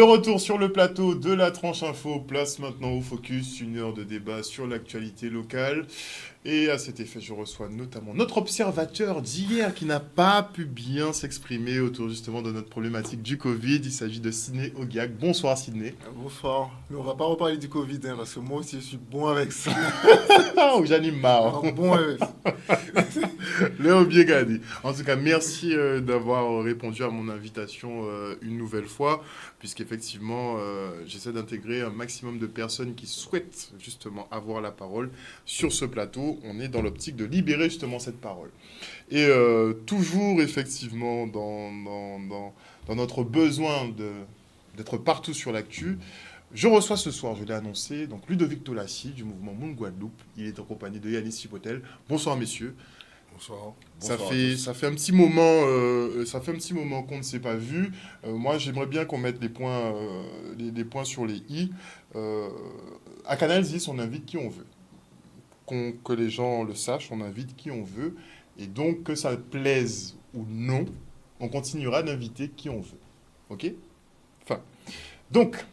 De retour sur le plateau de la tranche info, place maintenant au focus, une heure de débat sur l'actualité locale. Et à cet effet, je reçois notamment notre observateur d'hier qui n'a pas pu bien s'exprimer autour justement de notre problématique du Covid. Il s'agit de Sidney Ogiac. Bonsoir Sidney. Bonsoir, mais on va pas reparler du Covid, hein, parce que moi aussi je suis bon avec ça. Oh, j'anime marre. Bon avec ça. Léo Biegadi. En tout cas, merci d'avoir répondu à mon invitation une nouvelle fois, puisqu'effectivement, j'essaie d'intégrer un maximum de personnes qui souhaitent justement avoir la parole sur ce plateau. On est dans l'optique de libérer justement cette parole. Et toujours effectivement dans notre besoin d'être partout sur l'actu, je reçois ce soir, je l'ai annoncé, donc Ludovic Tolassi du mouvement Monde Guadeloupe. Il est en compagnie de Yanis Chipotel. Bonsoir messieurs. Bonsoir. Ça fait un petit moment qu'on ne s'est pas vu. Moi, j'aimerais bien qu'on mette les points sur les i. À Canal 10, on invite qui on veut. Que les gens le sachent, on invite qui on veut. Et donc, que ça plaise ou non, on continuera d'inviter qui on veut. OK? Enfin, donc,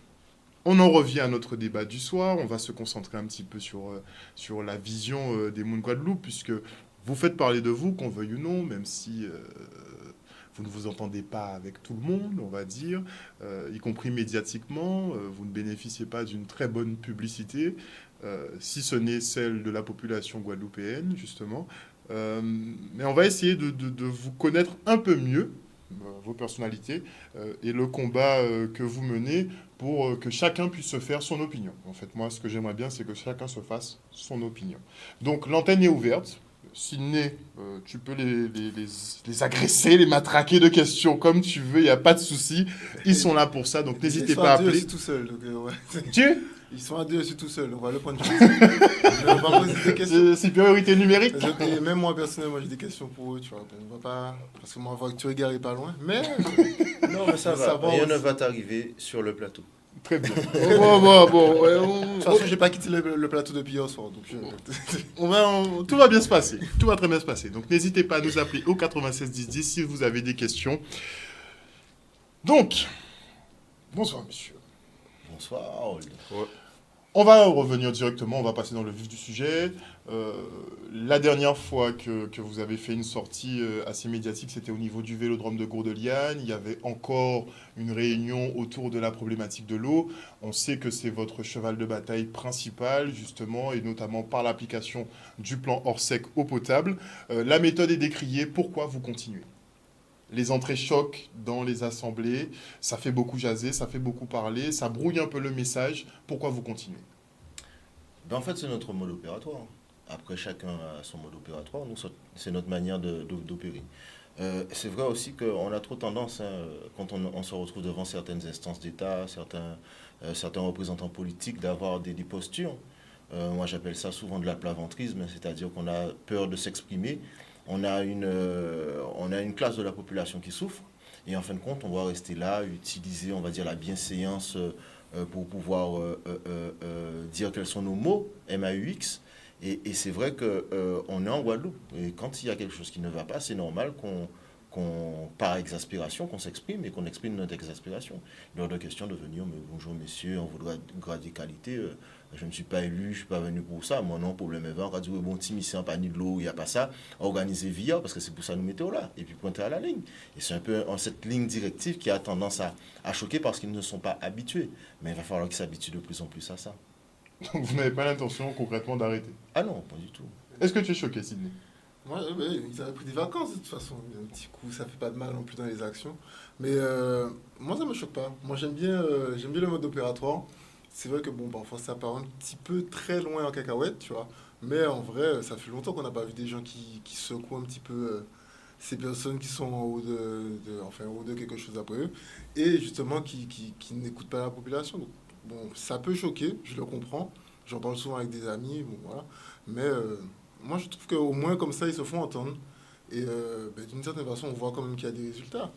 on en revient à notre débat du soir. On va se concentrer un petit peu sur la vision des Moun Guadeloupe, puisque vous faites parler de vous, qu'on veuille ou non, même si vous ne vous entendez pas avec tout le monde, on va dire, y compris médiatiquement. Vous ne bénéficiez pas d'une très bonne publicité, si ce n'est celle de la population guadeloupéenne, justement. Mais on va essayer de vous connaître un peu mieux, vos personnalités, et le combat que vous menez pour que chacun puisse se faire son opinion. En fait, moi, ce que j'aimerais bien, c'est que chacun se fasse son opinion. Donc, l'antenne est ouverte. Sidney, tu peux les agresser, les matraquer de questions comme tu veux, il n'y a pas de souci. Ils sont là pour ça, donc n'hésitez pas à appeler. Je suis tout seul. Donc, ouais. Tu Ils sont à deux, je suis tout seul. On va le prendre. Je vais pas poser des questions. C'est priorité numérique. Et même moi, personnellement, j'ai des questions pour eux. Tu vois. On va pas... Parce que moi, voiture égare est pas loin. Mais. Non, mais ça va. Rien ne va t'arriver sur le plateau. Très bien. De toute façon, j'ai pas quitté le plateau depuis hier soir. Donc tout va bien se passer. Tout va très bien se passer. Donc n'hésitez pas à nous appeler au 96 10 10 si vous avez des questions. Donc, bonsoir monsieur. Bonsoir, Harold. Ouais. On va revenir directement, on va passer dans le vif du sujet. La dernière fois que vous avez fait une sortie assez médiatique, c'était au niveau du vélodrome de Gourdeliane. Il y avait encore une réunion autour de la problématique de l'eau. On sait que c'est votre cheval de bataille principal, justement, et notamment par l'application du plan Orsec eau potable. La méthode est décriée. Pourquoi vous continuez ? Les entrées choquent dans les assemblées, ça fait beaucoup jaser, ça fait beaucoup parler, ça brouille un peu le message. Pourquoi vous continuez ? Ben, en fait, c'est notre mode opératoire. Après, chacun a son mode opératoire. Nous, c'est notre manière d'opérer. C'est vrai aussi qu'on a trop tendance, hein, quand on se retrouve devant certaines instances d'État, certains représentants politiques, d'avoir des postures. Moi, j'appelle ça souvent de l'aplaventrisme, c'est-à-dire qu'on a peur de s'exprimer. On a une classe de la population qui souffre, et en fin de compte, on va rester là, utiliser, on va dire, la bienséance pour pouvoir dire quels sont nos mots, MAUX. Et c'est vrai qu'on est en Guadeloupe, et quand il y a quelque chose qui ne va pas, c'est normal par exaspération, qu'on s'exprime et qu'on exprime notre exaspération. Il y a de questions de venir, mais bonjour messieurs, on voudra grade des qualités. Je ne suis pas élu, je ne suis pas venu pour ça. Moi, non, problème est on va dire, bon, Tim, ici, en panier de l'eau, il n'y a pas ça. Organiser via, parce que c'est pour ça que nous mettons là. Et puis pointer à la ligne. Et c'est un peu cette ligne directive qui a tendance à choquer parce qu'ils ne sont pas habitués. Mais il va falloir qu'ils s'habituent de plus en plus à ça. Donc vous n'avez pas l'intention concrètement d'arrêter ? Ah non, pas du tout. Est-ce que tu es choqué, Sidney ? moi, ils avaient pris des vacances de toute façon. Un petit coup, ça fait pas de mal non plus dans les actions. Mais moi, ça me choque pas. Moi, j'aime bien le mode opératoire. C'est vrai que bon, parfois ça part un petit peu très loin en cacahuète, tu vois. Mais en vrai, ça fait longtemps qu'on n'a pas vu des gens qui secouent un petit peu ces personnes qui sont en haut en haut de quelque chose après eux. Et justement, qui n'écoutent pas la population. Donc, bon, ça peut choquer, je le comprends. J'en parle souvent avec des amis, bon, voilà. Mais moi, je trouve qu'au moins comme ça, ils se font entendre. Et d'une certaine façon, on voit quand même qu'il y a des résultats.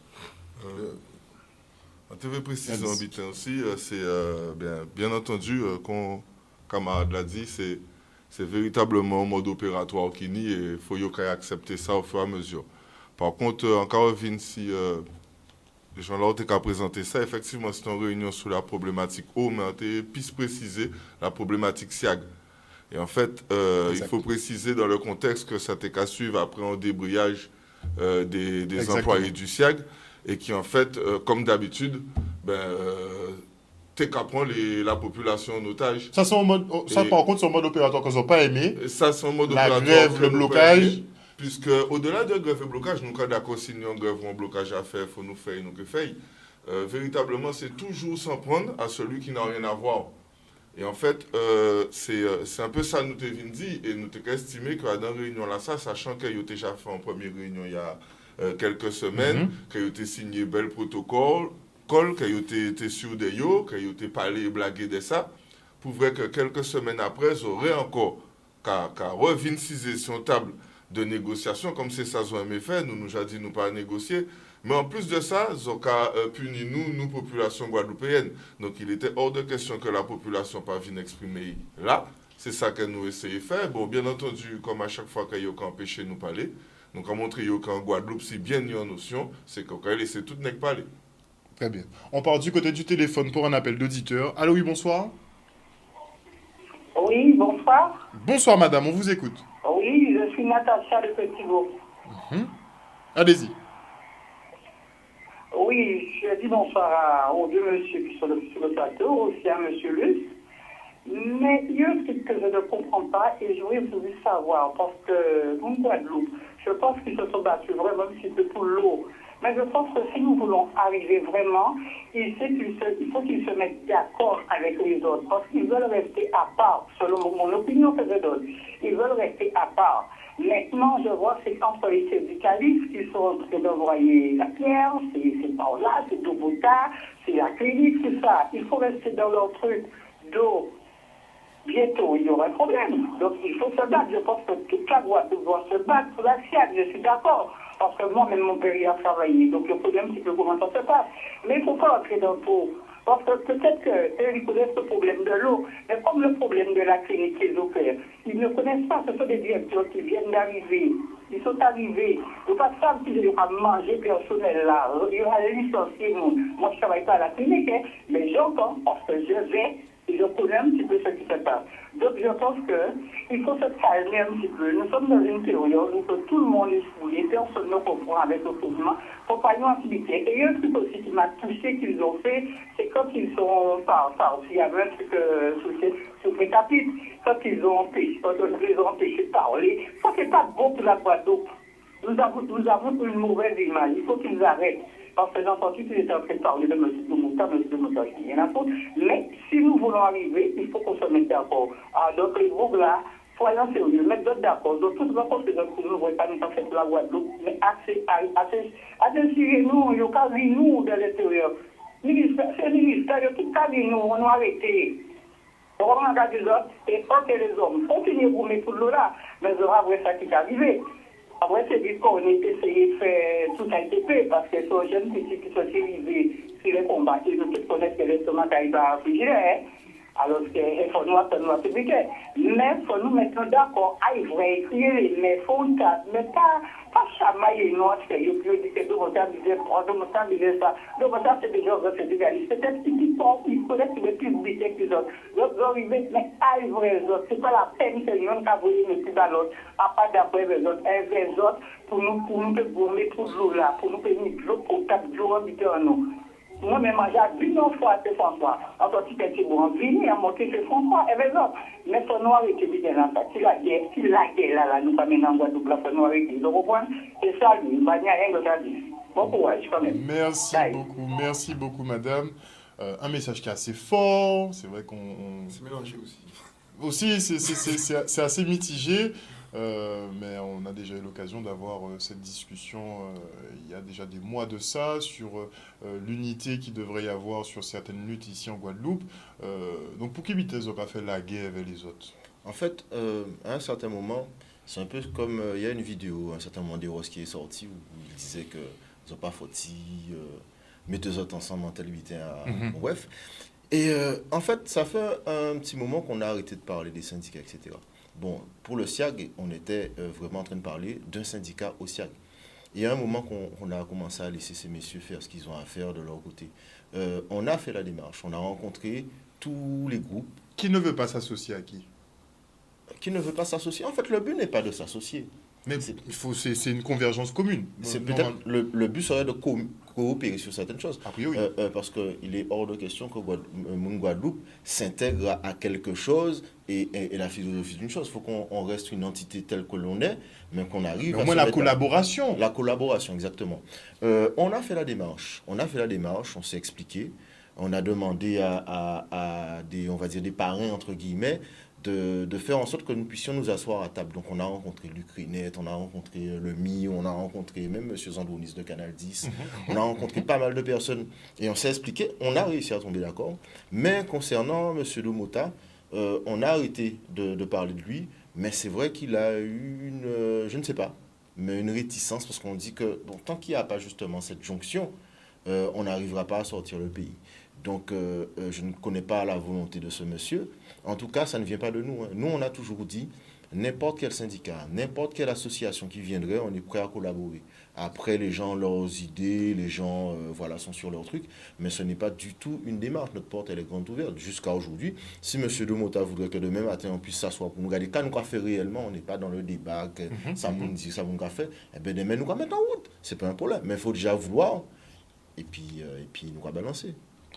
On devait préciser en bitin aussi, c'est bien entendu, comme camarade l'a dit, c'est véritablement un mode opératoire qui nie et il faut accepter ça au fur et à mesure. Par contre, encore Vinci, Jean Laure a présenté ça. Effectivement, c'est une réunion sur la problématique eau, mais on a plus précisé la problématique SIAG. Et en fait, il faut préciser dans le contexte que ça t'est qu'à suivre après un débrayage des employés du SIAG et qui, en fait, comme d'habitude, t'es qu'à prendre la population en otage. Ça, par contre, c'est un mode opératoire qu'ils n'ont pas aimé. Ça, c'est un mode la opératoire. Grève, le blocage. Puisque, au-delà de grève et blocage, nous, quand d'accord, si nous avons grève ou un blocage à faire, il faut nous faire, nous que faire. Véritablement, c'est toujours s'en prendre à celui qui n'a rien à voir. Et en fait, c'est un peu ça nous t'avons dit, et nous t'avons estimé que dans la réunion là, sachant qu'il y a déjà fait en première réunion il y a quelques semaines, qu'il y a signé bel protocole, qu'il y a été sur des yo, qu'il y a été parlé et blagué de ça, pour vrai que quelques semaines après, ils auraient encore qu'à revenir sur une table de négociation, comme c'est ça, ils ont aimé faire, nous a dit nous pas négocier. Mais en plus de ça, Zoka punit nous, population guadeloupéenne. Donc il était hors de question que la population pas vienne exprimer là. C'est ça que nous essayons de faire. Bon, bien entendu, comme à chaque fois qu'il y a empêché nous parler, donc à montrer qu'en Guadeloupe, si bien il y a une notion, c'est qu'on va laisser tout le monde parler. Très bien. On part du côté du téléphone pour un appel d'auditeur. Allô, oui, bonsoir. Oui, bonsoir. Bonsoir, madame, on vous écoute. Oui, je suis Natacha de Petit-Bourg. Allez-y. Oui, je dis bonsoir aux deux messieurs qui sont sur le plateau, aussi à monsieur Luce. Mais il y a un truc que je ne comprends pas et je voudrais vous savoir, parce que en Guadeloupe, je pense qu'ils se sont battus vraiment un petit peu pour l'eau. Mais je pense que si nous voulons arriver vraiment, il faut qu'ils se mettent d'accord avec les autres, parce qu'ils veulent rester à part, selon mon opinion que je donne. Ils veulent rester à part. Maintenant, je vois c'est entre les syndicalistes qui sont en train d'envoyer la pierre, c'est par là, c'est Dobota, c'est la clinique, c'est ça. Il faut rester dans leur truc d'eau. Bientôt, il y aura un problème. Donc, il faut se battre. Je pense que toute la Guadeloupe doit se battre pour la SIAD, je suis d'accord. Parce que moi-même, mon père y a travaillé. Donc, le problème, c'est que comment ça se passe. Mais il ne faut pas entrer dans le pot. Parce que peut-être qu'ils connaissent le problème de l'eau, mais comme le problème de la clinique qu'ils opèrent, ils ne connaissent pas. Ce sont des directeurs qui viennent d'arriver. Ils sont arrivés. Ils ne savent pas s'il y aura manger personnel là. Il y aura licencié. Moi, je ne travaille pas à la clinique, hein, mais j'entends parce que je vais. Et je connais un petit peu ce qui se passe. Donc je pense qu'il faut se calmer un petit peu. Nous sommes dans une période où tout le monde est fouillé, personne ne comprend avec le mouvement. Il ne faut pas nous anticiper. Et il y a un truc aussi qui m'a touché qu'ils ont fait, c'est quand ils sont partis. Il y avait un truc sur les capitales, quand ils ont empêché de parler. Ça, c'est pas bon pour la Guadeloupe. Nous avons une mauvaise image. Il faut qu'ils arrêtent. Parce que j'ai entendu qu'ils étaient en train de parler de M. Doumouta, qui vient à faute. Mais si nous voulons arriver, il faut qu'on se mette d'accord. Donc, les groupes là, soyons sérieux, mettre d'autres d'accord. Donc, toute façon, c'est donc nous ne voyons pas nous faire de la Guadeloupe, mais assez nous, il y a qu'à vivre nous de l'extérieur. C'est le ministère, il y a tout qu'à vivre nous, on a arrêté. On va regarder les autres, et ok, les hommes, continuez pour mettre tout l'eau là, mais il y aura après ça qui est arrivé. Après, c'est dit qu'on a essayé de faire tout un TP, parce que sont jeunes petits qui sont arrivés sur les combats, ils ne connaissent que l'estomac qui va réfrigérer. Alors, il faut nous attendre à publier. Mais il faut nous mettre d'accord, il faut écrire, mais il faut mais pas chamailler nous, parce qu'il y a plus de deux ça. Donc, ça, c'est des gens syndicalistes. Peut-être qu'ils connaissent le public que les autres. Donc, mais il faut les autres. C'est pas la peine que nous avons voulu mettre dans l'autre, à part d'après les autres, les autres, pour nous gommer pour l'eau là, pour nous permettre de l'eau contact, de l'eau habiter en nous. Moi-même, j'ai vu une fois, c'est François. En tant que petit bon, venu à monter chez François, et raison. Mais son noir était bien dans ça. Si la guerre là, nous sommes maintenant en Guadeloupe, la son noir était, vous comprenez? C'est ça, lui, il n'y a rien de dire. Bon courage, quand même. Merci beaucoup, madame. Un message qui est assez fort, c'est vrai qu'on... C'est mélangé aussi. Aussi, c'est assez mitigé. Mais on a déjà eu l'occasion d'avoir cette discussion il y a déjà des mois de ça sur l'unité qu'il devrait y avoir sur certaines luttes ici en Guadeloupe. Donc pour qui Vitesse n'a pas fait la guerre avec les autres? En fait, à un certain moment, c'est un peu comme il y a une vidéo, à un certain moment d'Eros qui est sorti où il disait qu'ils n'ont pas fauti, mettre deux autres ensemble en télé. Bref. Et en fait, ça fait un petit moment qu'on a arrêté de parler des syndicats, etc. Bon, pour le SIAG, on était vraiment en train de parler d'un syndicat au SIAG. Il y a un moment qu'on a commencé à laisser ces messieurs faire ce qu'ils ont à faire de leur côté. On a fait la démarche, on a rencontré tous les groupes Qui ne veut pas s'associer à qui? qui ne veulent pas s'associer. En fait, le but n'est pas de s'associer. Mais C'est- c'est une convergence commune. C'est Normal- peut-être le but serait de coopérer sur certaines choses. A priori. Parce qu'il est hors de question que Moun Guadeloupe s'intègre à quelque chose et la philosophie d'une chose. Il faut qu'on reste une entité telle que l'on est, mais qu'on arrive Mais au à moins se la mettre collaboration. la collaboration, exactement. On a fait la démarche. On s'est expliqué. On a demandé à des, on va dire, des parrains, entre guillemets, de faire en sorte que nous puissions nous asseoir à table. Donc, on a rencontré Lucrinette, on a rencontré le MI, on a rencontré même M. Zandrounis de Canal 10. On a rencontré pas mal de personnes et on s'est expliqué. On a réussi à tomber d'accord. Mais concernant M. Domota, on a arrêté de parler de lui. Mais c'est vrai qu'il a eu je ne sais pas, mais une réticence parce qu'on dit que bon, tant qu'il n'y a pas justement cette jonction, on n'arrivera pas à sortir le pays. Donc, je ne connais pas la volonté de ce monsieur. En tout cas, ça ne vient pas de nous, hein. Nous, on a toujours dit, n'importe quel syndicat, n'importe quelle association qui viendrait, on est prêt à collaborer. Après, les gens ont leurs idées, les gens voilà, sont sur leur truc, mais ce n'est pas du tout une démarche. Notre porte, elle est grande ouverte. Jusqu'à aujourd'hui, si M. Domota voudrait que demain matin, on puisse s'asseoir pour nous regarder, quand nous avons fait réellement, on n'est pas dans le débat, que ça vous dit, ça vous a fait, eh bien, demain, nous allons mettre en route. Ce n'est pas un problème, mais il faut déjà vouloir, et puis nous allons balancer.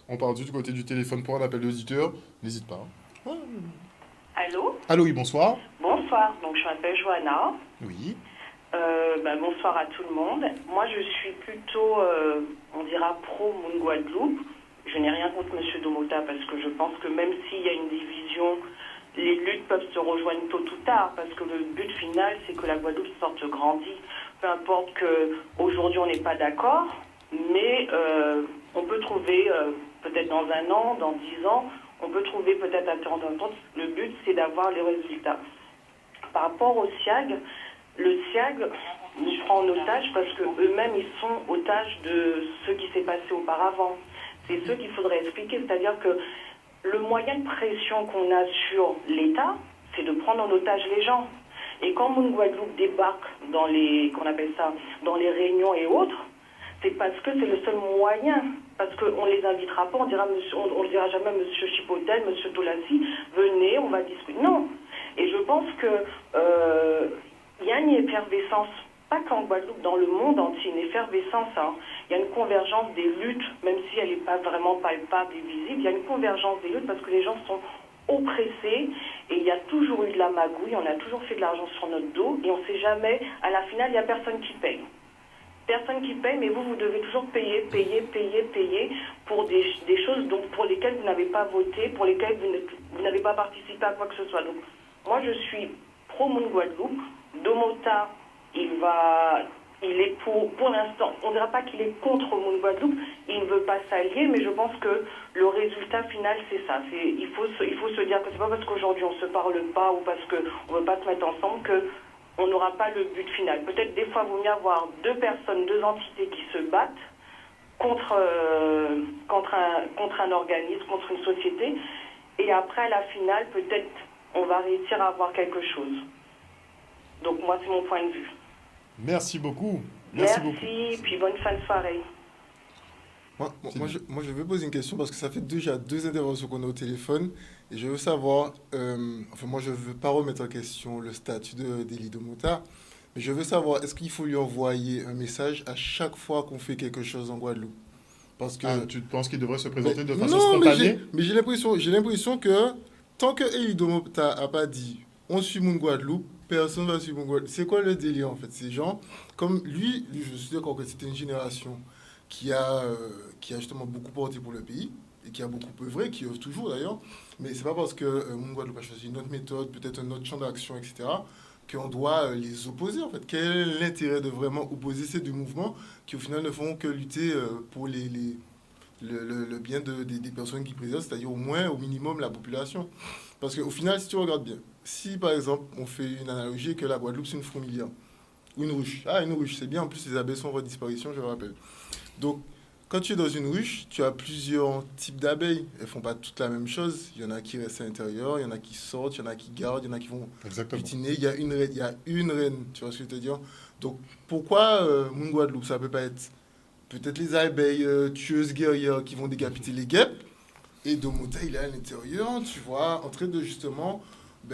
On part du côté du téléphone pour un appel d'auditeur. N'hésite pas. Allô? Allô, oui, bonsoir. Bonsoir, donc je m'appelle Johanna. Oui. Bonsoir à tout le monde. Moi je suis plutôt, on dira pro Moun Guadeloupe. Je n'ai rien contre M. Domota parce que je pense que même s'il y a une division, les luttes peuvent se rejoindre tôt ou tard parce que le but final c'est que la Guadeloupe sorte grandie. Peu importe qu'aujourd'hui on n'est pas d'accord, mais on peut trouver peut-être dans 1 an, dans 10 ans, on peut trouver peut-être un terrain d'entente. Le but, c'est d'avoir les résultats. Par rapport au SIAG, le SIAG nous prend en otage parce qu'eux-mêmes, ils sont otages de ce qui s'est passé auparavant. C'est ce qu'il faudrait expliquer. C'est-à-dire que le moyen de pression qu'on a sur l'État, c'est de prendre en otage les gens. Et quand Moun Guadeloupe débarque dans qu'on appelle ça, dans les réunions et autres, c'est parce que c'est le seul moyen. Parce qu'on ne les invitera pas, on ne dira jamais Monsieur Chipotel, Monsieur Tolassi, venez, on va discuter. Non. Et je pense qu'il y a une effervescence, pas qu'en Guadeloupe, dans le monde entier, une effervescence. Hein. Il y a une convergence des luttes, même si elle n'est pas vraiment palpable et visible, il y a une convergence des luttes parce que les gens sont oppressés et il y a toujours eu de la magouille, on a toujours fait de l'argent sur notre dos et on ne sait jamais, à la finale, il n'y a personne qui paye. Personne qui paye, mais vous devez toujours payer pour des choses pour lesquelles vous n'avez pas voté, pour lesquelles vous n'avez pas participé à quoi que ce soit. Donc, moi, je suis pro Moun Guadeloupe. Domota, il est pour l'instant, on ne dira pas qu'il est contre Moun Guadeloupe, il ne veut pas s'allier, mais je pense que le résultat final, c'est ça. Il faut se dire que c'est pas parce qu'aujourd'hui on ne se parle pas ou parce qu'on ne veut pas se mettre ensemble que on n'aura pas le but final. Peut-être des fois, il vaut mieux avoir 2 personnes, 2 entités qui se battent contre un organisme, contre une société. Et après, à la finale, peut-être, on va réussir à avoir quelque chose. Donc, moi, c'est mon point de vue. Merci beaucoup. Merci beaucoup. Puis bonne fin de soirée. Moi, je veux poser une question parce que ça fait déjà 2 interventions qu'on a au téléphone et je veux savoir, moi je ne veux pas remettre en question le statut d'Élie Domota, mais je veux savoir, est-ce qu'il faut lui envoyer un message à chaque fois qu'on fait quelque chose en Guadeloupe? Parce que, Tu penses qu'il devrait se présenter de façon non, spontanée? mais j'ai l'impression que tant que Élie Domota n'a pas dit on suit mon Guadeloupe, personne ne va suivre mon Guadeloupe. C'est quoi le délire en fait? Ces gens, comme lui, je suis d'accord que c'était une génération qui a justement beaucoup porté pour le pays et qui a beaucoup œuvré, qui œuvre toujours d'ailleurs, mais c'est pas parce que Moun Guadeloupe a choisi une autre méthode, peut-être un autre champ d'action, etc., qu'on doit les opposer en fait. Quel est l'intérêt de vraiment opposer ces 2 mouvements qui au final ne font que lutter pour le bien des personnes qui présentent, c'est-à-dire au moins, au minimum, la population? Parce qu'au final, si tu regardes bien, si par exemple on fait une analogie que la Guadeloupe c'est une fourmilière, ou une ruche, une ruche c'est bien, en plus les abeilles sont en voie de disparition, je le rappelle. Donc, quand tu es dans une ruche, tu as plusieurs types d'abeilles. Elles font pas toutes la même chose. Il y en a qui restent à l'intérieur, il y en a qui sortent, il y en a qui gardent, il y en a qui vont Exactement. butiner. Il y a une reine, tu vois ce que je veux te dire. Donc, pourquoi mon Guadeloupe, ça peut pas être peut-être les abeilles tueuses guerrières qui vont décapiter les guêpes, et Domota, il est à l'intérieur, tu vois, en train de justement...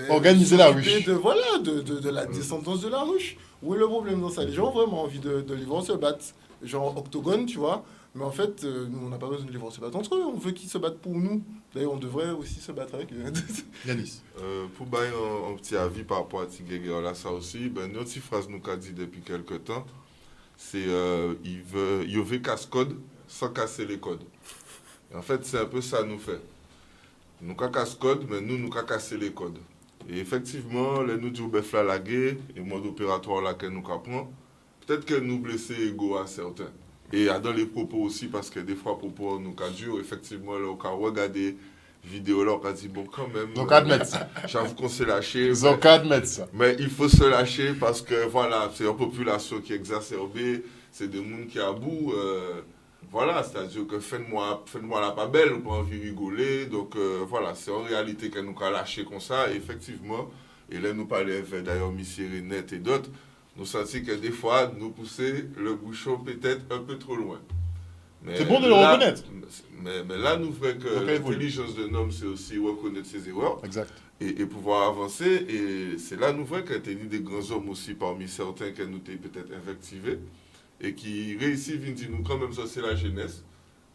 Organiser la s'occuper ruche. de la descendance de la ruche. Où est le problème dans ça? Les gens ont vraiment envie de les voir se battre. Genre octogone, tu vois. Mais en fait, nous, on n'a pas besoin de les voir se battre entre eux. On veut qu'ils se battent pour nous. D'ailleurs, on devrait aussi se battre avec eux. Yanis. Pour bailler un petit avis par rapport à Tigre là, ça aussi, une autre phrase nous a dit depuis quelques temps, c'est il veut casse-code sans casser les codes. Et en fait, c'est un peu ça nous fait. Nous avons casse-code, mais nous avons cassé les codes. Et effectivement, les nous disons que la guerre, et le mode opératoire là que nous apprenons, peut-être que nous blessons ego à certains. Et dans les propos aussi, parce que des fois, propos nous dur, effectivement, là, on a regardé vidéo là, on a dit, bon, quand même. Donc, admettre ça. J'avoue qu'on s'est lâché. Donc, admettre ça. Mais il faut se lâcher parce que, voilà, c'est une population qui est exacerbée, c'est des gens qui à bout. Voilà, c'est-à-dire que faites-moi la pas belle, on pas envie de rigoler. Donc, voilà, c'est en réalité que nous avons lâché comme ça, et effectivement. Et là, nous parlons d'ailleurs, Miss Renette et d'autres. Nous sentons que des fois, nous poussons le bouchon peut-être un peu trop loin. C'est bon de le reconnaître. Mais là, nous voyons que l'intelligence d'un homme, c'est aussi reconnaître ses erreurs. Exact. Et pouvoir avancer. Et c'est là, nous voyons qu'il y a des grands hommes aussi, parmi certains que nous avons peut-être invectivés, et qui réussissent à dire, nous, quand même, ça, c'est la jeunesse.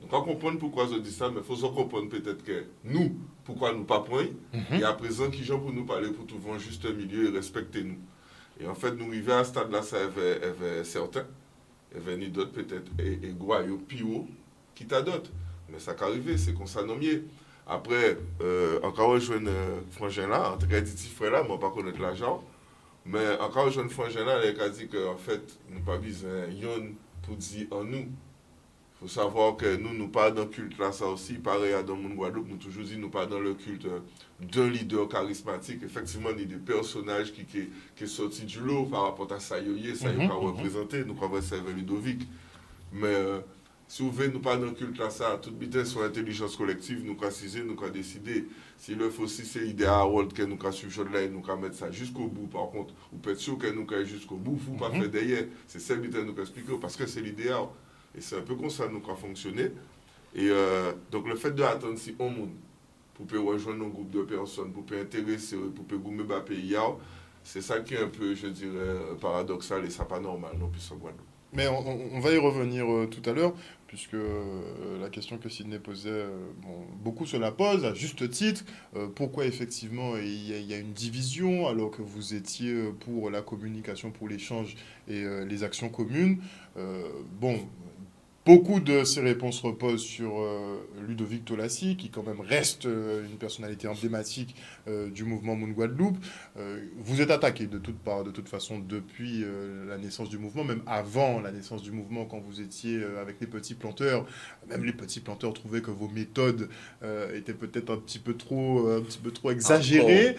Donc, on comprend pourquoi je dis ça, mais il faut comprendre peut-être que nous, pourquoi nous pas point, et à présent, qui gens pour nous parler, pour trouver un juste milieu et respecter nous. Et en fait, nous arrivons à ce stade-là, ça avait certains, il y avait d'autres peut-être, et Guayo, Pio, qui t'a d'autres. Mais ça qui arrive, c'est qu'on s'en nommé. Après, encore je joue frangin là, en tout cas, dit frère là, moi, pas connaître l'argent. Mais encore je joue frangin là, il a dit qu'en fait, nous pas besoin yon pour dire en nous. Il faut savoir que nous pas dans le culte là, ça aussi, pareil à dans mon Guadeloupe, nous toujours dit, nous pas dans le culte d'un leader charismatique, effectivement, il y a des personnages qui est sorti du lot par rapport à ça, ça y est pas représenté, nous croyons que c'est Ludovic. Mais si vous voulez, nous pas dans le culte là, ça, toute vitesse sur l'intelligence collective, nous avons nous avons décidé. Si le faut aussi, c'est l'idée à Harold que nous avons suivi là, nous avons mettre ça jusqu'au bout, par contre, vous pouvez être sûr que nous avons jusqu'au bout, vous pas faire derrière. C'est ça que nous avons expliqué, parce que c'est l'idéal. Et c'est un peu comme ça que nous avons fonctionné. Et donc le fait d'attendre si on monde, pour rejoindre un groupe de personnes, pour intéresser, pour gommer le pays, c'est ça qui est un peu, je dirais, paradoxal et ça pas normal, non plus en Guadeloupe. Mais on va y revenir tout à l'heure, puisque la question que Sidney posait, beaucoup se la posent, à juste titre. Pourquoi effectivement il y a une division alors que vous étiez pour la communication, pour l'échange et les actions communes. Beaucoup de ces réponses reposent sur Ludovic Tolassi, qui quand même reste une personnalité emblématique du mouvement Moon Guadeloupe. Vous êtes attaqué de toutes parts, de toute façon, depuis la naissance du mouvement, même avant la naissance du mouvement, quand vous étiez avec les petits planteurs. Même les petits planteurs trouvaient que vos méthodes étaient peut-être un petit peu trop exagérées.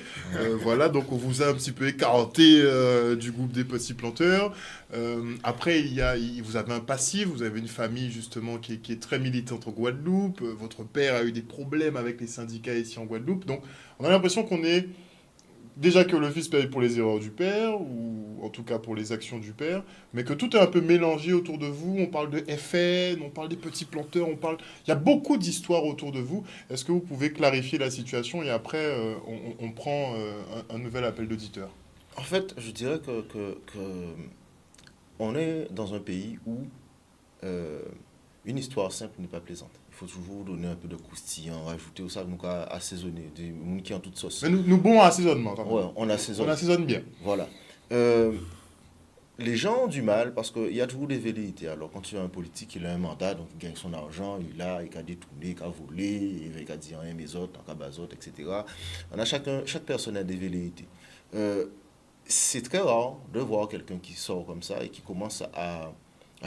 Voilà, donc on vous a un petit peu écarté du groupe des petits planteurs. Après, vous avez un passif, vous avez une famille justement qui est très militante en Guadeloupe. Votre père a eu des problèmes avec les syndicats ici en Guadeloupe. Donc, on a l'impression qu'on est déjà que le fils paye pour les erreurs du père, ou en tout cas pour les actions du père, mais que tout est un peu mélangé autour de vous. On parle de FN, on parle des petits planteurs, il y a beaucoup d'histoires autour de vous. Est-ce que vous pouvez clarifier la situation et après, on prend un nouvel appel d'auditeur? En fait, je dirais que on est dans un pays où une histoire simple n'est pas plaisante. Il faut toujours donner un peu de croustillant, rajouter au ça, nous assaisonner, des gens qui ont toute sauce. Mais nous bons à assaisonnement. Ouais, on assaisonne. On assaisonne bien. Voilà. Les gens ont du mal parce qu'il y a toujours des velléités. Alors, quand tu as un politique, il a un mandat, donc il gagne son argent, il a détourné, il a volé, il a dit rien, mes autres, il a bazot, etc. Chaque personne a des velléités. C'est très rare de voir quelqu'un qui sort comme ça et qui commence à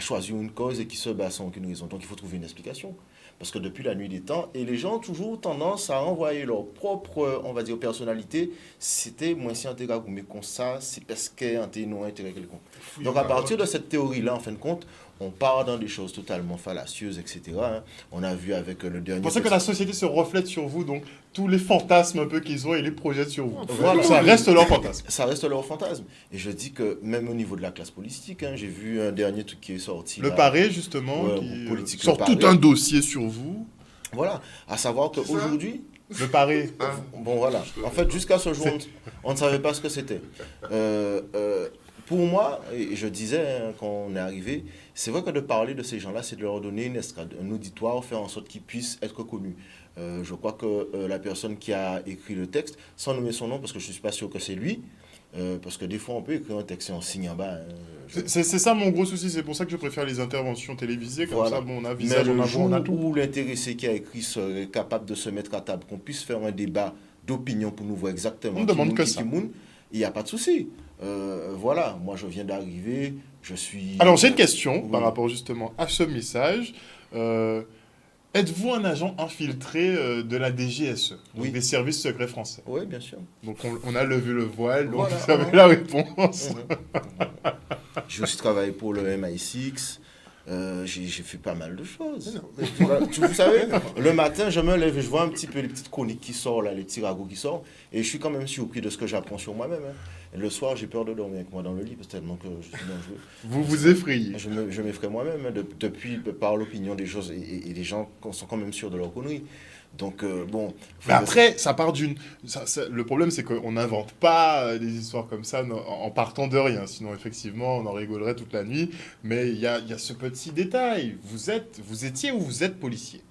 choisir une cause et qui se bat sans aucune raison. Donc il faut trouver une explication. Parce que depuis la nuit des temps, et les gens ont toujours tendance à envoyer leur propre, on va dire, personnalité. C'était moins si intérêt mais comme ça, c'est parce qu'un non intérêt quelconque. Donc à partir de cette théorie-là, en fin de compte, on part dans des choses totalement fallacieuses, etc. hein. On a vu avec le dernier... Vous pensez que la société se reflète sur vous, donc tous les fantasmes un peu qu'ils ont, ils les projettent sur vous. Voilà. Ça reste leur fantasme. Ça reste leur fantasme. Et je dis que même au niveau de la classe politique, hein, j'ai vu un dernier truc qui est sorti. Le là. Paré, justement, Ouais, qui politique, sort le tout Paré. un dossier sur vous. Voilà, à savoir C'est ça qu'aujourd'hui, Le Paré. bon voilà, en fait jusqu'à ce jour, on ne savait pas ce que c'était. Pour moi, et je disais hein, quand on est arrivé, c'est vrai que de parler de ces gens-là, c'est de leur donner une estrade, un auditoire, faire en sorte qu'ils puissent être connus. Je crois que la personne qui a écrit le texte, sans nommer son nom, parce que je ne suis pas sûr que c'est lui, parce que des fois on peut écrire un texte et on signe en bas. hein, C'est ça mon gros souci, c'est pour ça que je préfère les interventions télévisées, comme Voilà. ça, bon, on a Mais visage, on le a voix, jour on a tout. où l'intéressé qui a écrit serait capable de se mettre à table, qu'on puisse faire un débat d'opinion pour nous voir exactement On ne demande qui que moun, ça. qui moun, il n'y a pas de souci. Voilà, moi je viens d'arriver, je suis... Alors j'ai une question Oui. par rapport justement à ce message. Êtes-vous un agent infiltré de la DGSE, donc Oui. des services secrets français? Oui, bien sûr. Donc on a levé le voile, donc Voilà. vous avez la réponse. J'ai aussi travaillé pour le MI6, j'ai fait pas mal de choses. Non, mais Voilà, vous savez, le matin, je me lève et je vois un petit peu les petites chroniques qui sortent, là, les petits ragots qui sortent, et je suis quand même surpris de ce que j'apprends sur moi-même. hein. Et le soir, j'ai peur de dormir avec moi dans le lit, parce que tellement que je suis dangereux. Vous vous effrayez. Je m'effraie moi-même, hein, depuis, par l'opinion des choses, et les gens sont quand même sûrs de leur connerie. Donc, bon... Mais après, ça part d'une... le problème, c'est qu'on n'invente pas des histoires comme ça en partant de rien. Sinon, effectivement, on en rigolerait toute la nuit. Mais il y a ce petit détail. Vous étiez ou vous êtes policier?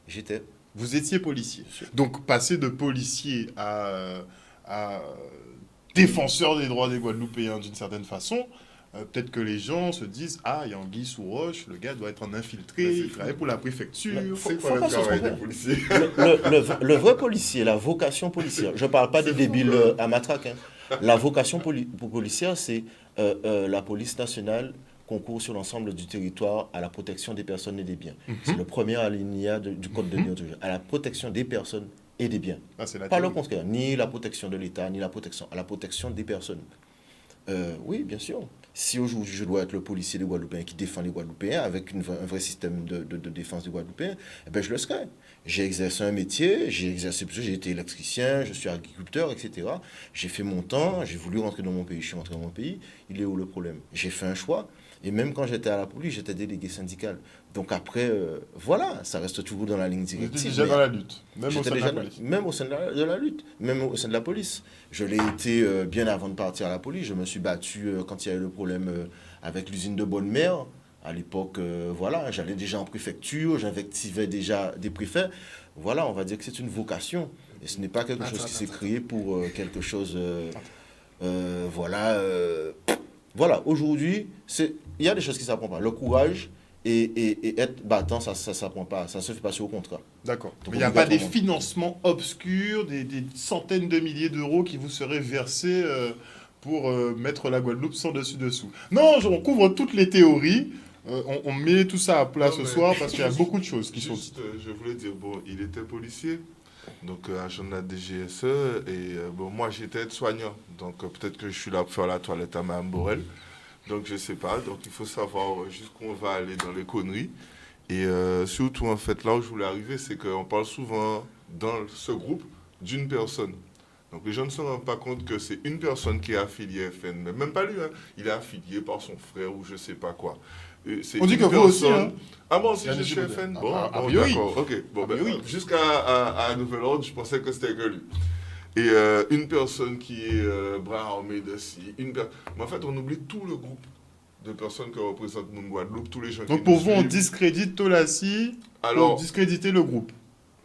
J'étais... Vous étiez policier. Donc, passer de policier à défenseur des droits des Guadeloupéens d'une certaine façon, peut-être que les gens se disent « Ah, il y a Anguille sous roche, le gars doit être un infiltré, Mais c'est il travaille pour la préfecture. Mais » C'est faut quoi le pas se travail tromper. des policiers? Le vrai policier, la vocation policière, je ne parle pas des débiles à matraque. hein. La vocation policière, c'est la police nationale concourt sur l'ensemble du territoire à la protection des personnes et des biens. C'est le premier alinéa du Code de déontologie, à la protection des personnes et des biens. Ah, c'est la Pas le théorie. contraire, ni la protection de l'État, ni à la protection des personnes. Oui, bien sûr. Si aujourd'hui je dois être le policier des Guadeloupéens qui défend les Guadeloupéens avec un vrai système de défense des Guadeloupéens, eh ben je le serai. J'ai exercé un métier, j'ai été électricien, je suis agriculteur, etc. J'ai fait mon temps, j'ai voulu rentrer dans mon pays, je suis rentré dans mon pays. Il est où le problème? J'ai fait un choix. Et même quand j'étais à la police, j'étais délégué syndical. Donc après, voilà, ça reste toujours dans la ligne Vous étiez directive. déjà mais- dans la lutte, même au J'étais sein de déjà la police. même au sein de la lutte, même au sein de la police. Je l'ai été bien avant de partir à la police. Je me suis battu quand il y a eu le problème avec l'usine de Bonne-Mère. À l'époque, voilà, j'allais déjà en préfecture, j'invectivais déjà des préfets. Voilà, on va dire que c'est une vocation. Et ce n'est pas quelque chose qui s'est créé pour quelque chose... voilà. Voilà, aujourd'hui, il y a des choses qui ne s'apprennent pas. Le courage et être battant, ça ne s'apprend pas. Ça ne se fait pas sur le contrat. D'accord. Donc, Mais il n'y a pas des obligatoirement. financements obscurs, des centaines de milliers d'euros qui vous seraient versés pour mettre la Guadeloupe sans dessus-dessous. Non, on couvre toutes les théories. On met tout ça à plat Non, ce mais soir parce qu'il y a juste- beaucoup de choses qui sont Juste, dites. je voulais dire, bon, il était policier, donc agent de la DGSE, et bon, moi j'étais aide-soignant, donc peut-être que je suis là pour faire la toilette à Mme Borel, donc je sais pas, donc il faut savoir jusqu'où on va aller dans les conneries. Et surtout, en fait, là où je voulais arriver, c'est qu'on parle souvent dans ce groupe d'une personne. Donc les gens ne se rendent pas compte que c'est une personne qui est affiliée à FN, mais même pas lui, hein. Il est affilié par son frère ou je sais pas quoi. Et c'est On dit une que vous aussi, hein. Ah bon, si Yann je suis Giraudin. FN, Ah, bon, a bon, priori. d'accord, ok. Bon, A ben, priori. jusqu'à à nouvel ordre, je pensais que c'était que lui. Et une personne qui est bras armé de ci, mais en fait, on oublie tout le groupe de personnes que représente mon Guadeloupe, tous les gens Donc qui pour nous vous, on suivent. discrédite Tolassi pour Alors, discréditer le groupe.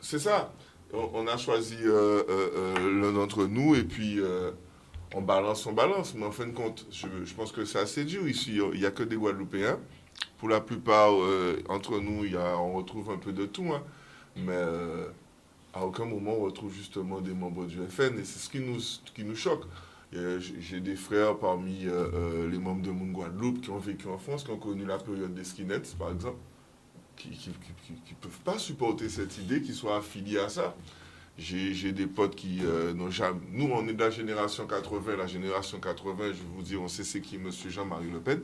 c'est ça. On a choisi l'un d'entre nous et puis on balance. Mais en fin de compte, je pense que c'est assez dur ici. Il n'y a que des Guadeloupéens. Pour la plupart, entre nous, on retrouve un peu de tout. hein. Mais à aucun moment, on retrouve justement des membres du FN. Et c'est ce qui nous choque. J'ai des frères parmi les membres de Moun Guadeloupe qui ont vécu en France, qui ont connu la période des skinheads, par exemple, qui ne peuvent pas supporter cette idée qu'ils soient affiliés à ça. J'ai des potes qui n'ont jamais... Nous, on est de la génération 80. La génération 80, je vais vous dire, on sait c'est qui M. Jean-Marie Le Pen.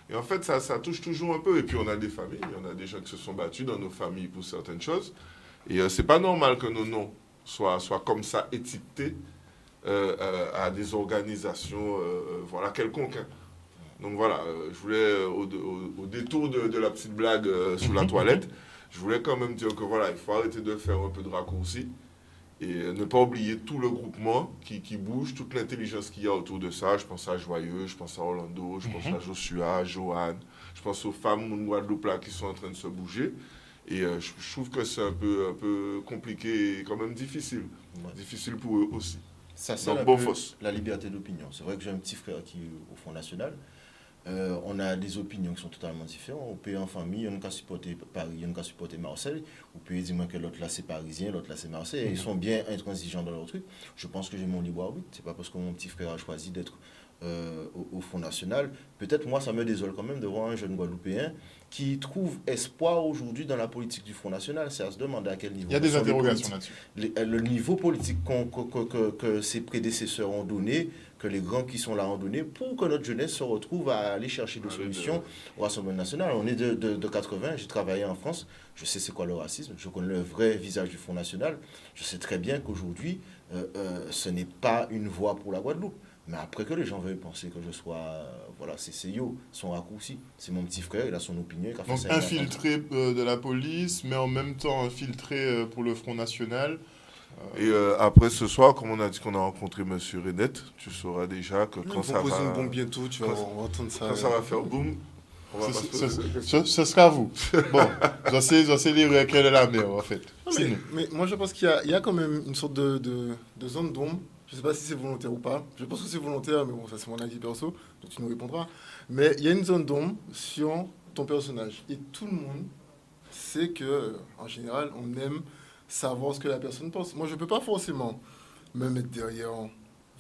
Et en fait, ça touche toujours un peu. Et puis, on a des familles, on a des gens qui se sont battus dans nos familles pour certaines choses. Et c'est pas normal que nos noms soient comme ça étiquetés à des organisations voilà, quelconques. Hein. Donc voilà, je voulais, au détour de la petite blague sous la toilette, je voulais quand même dire que voilà, il faut arrêter de faire un peu de raccourcis et ne pas oublier tout le groupement qui bouge, toute l'intelligence qu'il y a autour de ça. Je pense à Joyeux, je pense à Orlando, je pense à Joshua, à Joanne, je pense aux femmes de Guadeloupe là qui sont en train de se bouger. Et je trouve que c'est un peu compliqué et quand même difficile. Ouais. Difficile pour eux aussi. Ça, c'est Donc, un bon peu fausse. la liberté d'opinion. C'est vrai que j'ai un petit frère qui est au Front National. On a des opinions qui sont totalement différentes. On peut en famille, il y en a qui supporter Paris, il y en a qui supporter Marseille. On peut dire que l'autre là c'est parisien, l'autre là c'est Marseille. Ils sont bien intransigeants dans leur truc. Je pense que j'ai mon libre arbitre. C'est pas parce que mon petit frère a choisi d'être au Front National. Peut-être moi ça me désole quand même de voir un jeune Guadeloupéen qui trouve espoir aujourd'hui dans la politique du Front National. C'est à se demander à quel niveau. Il y a des sont les interrogations politiques. là-dessus. Le niveau politique que ses prédécesseurs ont donné, que les grands qui sont là ont donné, pour que notre jeunesse se retrouve à aller chercher des solutions au Rassemblement national. On est de 80, j'ai travaillé en France, je sais c'est quoi le racisme, je connais le vrai visage du Front National, je sais très bien qu'aujourd'hui, ce n'est pas une voie pour la Guadeloupe. Mais après que les gens veuillent penser que je sois... voilà, c'est yo, son raccourci. C'est mon petit frère, il a son opinion. Il a fait Donc ça il y a infiltré de la police, mais en même temps infiltré pour le Front National. Et après ce soir, comme on a dit qu'on a rencontré M. Renette, tu sauras déjà que Ils quand vont ça poser va, une bombe bientôt, tu vois, on va entendre ça. quand ça va faire boum, on va pas se poser de questions. Ce sera vous. Bon, je sais lire quelle est la mer, en fait. Non, C'est mais, nous. mais moi, je pense qu'il y a quand même une sorte de zone d'ombre. Je ne sais pas si c'est volontaire ou pas. Je pense que c'est volontaire, mais bon, ça c'est mon avis perso, donc tu nous répondras. Mais il y a une zone d'ombre sur ton personnage. Et tout le monde sait que, en général, on aime savoir ce que la personne pense. Moi, je ne peux pas forcément me mettre derrière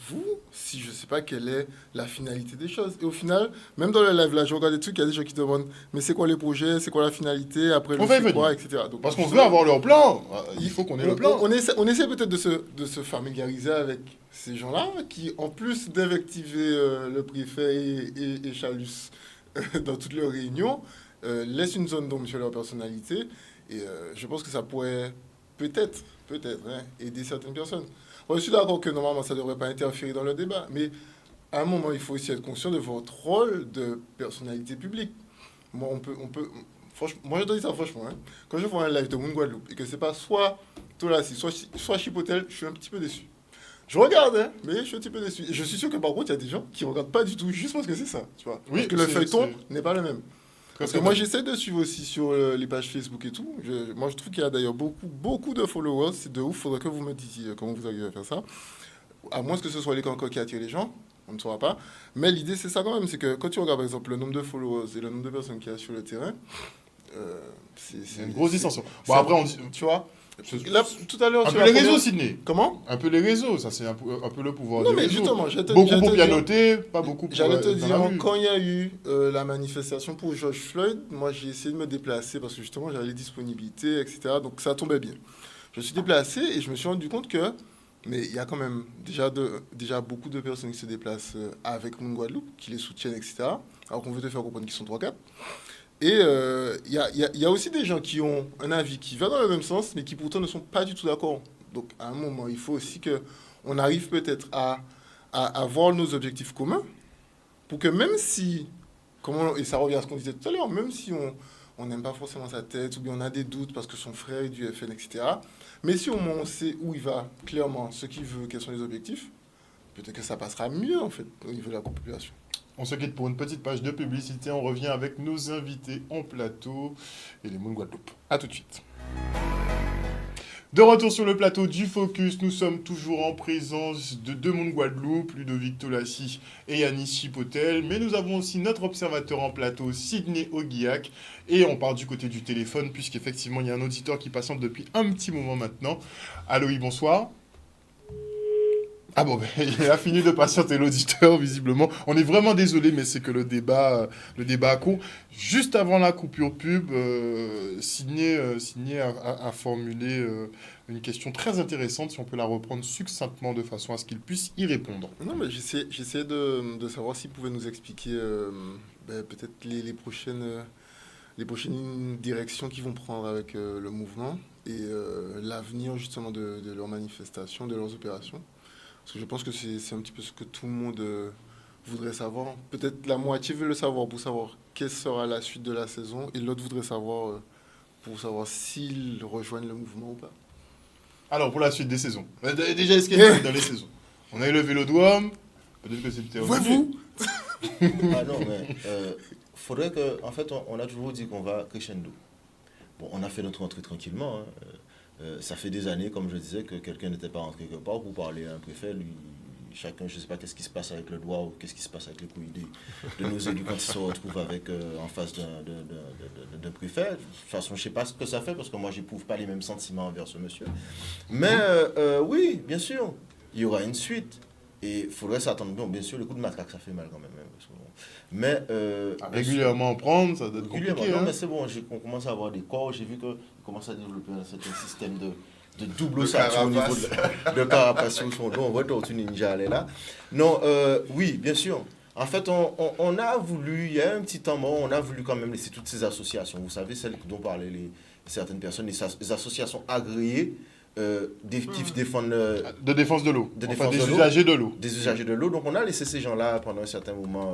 vous si je ne sais pas quelle est la finalité des choses. Et au final, même dans le live là, je regarde des trucs, il y a des gens qui demandent mais c'est quoi les projets, c'est quoi la finalité, après On va y c'est quoi, venir. etc. Donc, Parce qu'on veut avoir leur plan. Il faut qu'on ait le on, plan. on essaie peut-être de se familiariser avec ces gens-là qui, en plus d'invectiver le préfet et Chalus dans toutes leurs réunions, laissent une zone d'ombre sur leur personnalité. Et je pense que ça pourrait peut-être hein, aider certaines personnes. Bon, je suis d'accord que normalement ça ne devrait pas interférer dans le débat, mais à un moment il faut aussi être conscient de votre rôle de personnalité publique. Moi, franchement, moi je te dis ça franchement, hein, quand je vois un live de Moon Guadeloupe et que c'est pas soit Tolassi, soit Chipotel, je suis un petit peu déçu. Je regarde, hein, mais je suis un petit peu déçu. Et je suis sûr que par contre, il y a des gens qui ne regardent pas du tout, juste parce que c'est ça, tu vois. Oui, parce que le c'est- feuilleton c'est- n'est pas le même. Parce que moi, j'essaie de suivre aussi sur les pages Facebook et tout. Moi, je trouve qu'il y a d'ailleurs beaucoup de followers. C'est de ouf. Il faudrait que vous me disiez comment vous arrivez à faire ça. À moins que ce soit les cancans qui attirent les gens. On ne saura pas. Mais l'idée, c'est ça quand même. C'est que quand tu regardes, par exemple, le nombre de followers et le nombre de personnes qu'il y a sur le terrain, C'est une grosse distinction. Bon, c'est- après, on dit... Tu vois là, tout à l'heure, Un sur peu la les réseaux, première- Sydney. Comment Un peu les réseaux, ça c'est un peu le pouvoir Non, des mais réseaux. justement, Beaucoup pour pianoter, pas beaucoup pour J'allais te dans la dire, rue. quand il y a eu la manifestation pour George Floyd, moi j'ai essayé de me déplacer parce que justement j'avais les disponibilités, etc. Donc ça tombait bien. Je me suis déplacé et je me suis rendu compte que, mais il y a quand même déjà beaucoup de personnes qui se déplacent avec Moon Guadeloupe, qui les soutiennent, etc. Alors qu'on veut te faire comprendre qu'ils sont 3-4. Et il y a aussi des gens qui ont un avis qui va dans le même sens, mais qui pourtant ne sont pas du tout d'accord. Donc à un moment, il faut aussi qu'on arrive peut-être à avoir nos objectifs communs, pour que même si, et ça revient à ce qu'on disait tout à l'heure, même si on n'aime pas forcément sa tête, ou bien on a des doutes parce que son frère est du FN, etc., mais si au moins on sait où il va, clairement, ce qu'il veut, quels sont les objectifs, peut-être que ça passera mieux, en fait, au niveau de la population. On se quitte pour une petite page de publicité. On revient avec nos invités en plateau et les Moon Guadeloupe. A tout de suite. De retour sur le plateau du Focus, nous sommes toujours en présence de deux Moon Guadeloupe, Ludovic Tolassi et Yanis Chipotel, mais nous avons aussi notre observateur en plateau, Sydney Oguiac, et on part du côté du téléphone, puisqu'effectivement il y a un auditeur qui patiente depuis un petit moment maintenant. Allô, oui, bonsoir. Ah bon, ben, il a fini de patienter l'auditeur, visiblement. On est vraiment désolé, mais c'est que le débat court. Juste avant la coupure pub, Sydney a formulé une question très intéressante, si on peut la reprendre succinctement de façon à ce qu'il puisse y répondre. Non, mais j'essaie de savoir s'il pouvait nous expliquer peut-être les prochaines directions qu'ils vont prendre avec le mouvement et l'avenir justement de leurs manifestations, de leurs opérations. Parce que je pense que c'est un petit peu ce que tout le monde voudrait savoir. Peut-être la moitié veut le savoir pour savoir quelle sera la suite de la saison et l'autre voudrait savoir pour savoir s'ils rejoignent le mouvement ou pas. Alors, pour la suite des saisons. Déjà, est-ce qu'il y a dans les saisons? On a eu le Vélodrome. Peut-être que c'était... Vous Ah non, mais faudrait que... En fait, on a toujours dit qu'on va crescendo. Bon, on a fait notre entrée tranquillement. Ça fait des années, comme je disais, que quelqu'un n'était pas rentré quelque part pour parler à un préfet. Lui, chacun, je ne sais pas qu'est-ce qui se passe avec le doigt ou qu'est-ce qui se passe avec les couilles de nos élus quand ils se retrouvent en face d'un préfet. De toute façon, je ne sais pas ce que ça fait parce que moi, je n'éprouve pas les mêmes sentiments envers ce monsieur. Mais oui, bien sûr, il y aura une suite. Et il faudrait s'attendre. Bon, bien sûr, le coup de matraque, ça fait mal quand même. Mais régulièrement en prendre, ça doit être compliqué. Non, mais c'est bon, on commence à avoir des corps. J'ai vu qu'on commence à développer un certain système de double ossature au niveau de carapace sur son dos. On voit Tortue Ninja aller là. Non, oui, bien sûr. En fait, on a voulu, il y a un petit temps mort, on a voulu quand même laisser toutes ces associations. Vous savez, celles dont parlaient certaines personnes, les associations agréées qui défendent... de défense de l'eau. Des usagers de l'eau. Des usagers de l'eau. Donc, on a laissé ces gens-là, pendant un certain moment,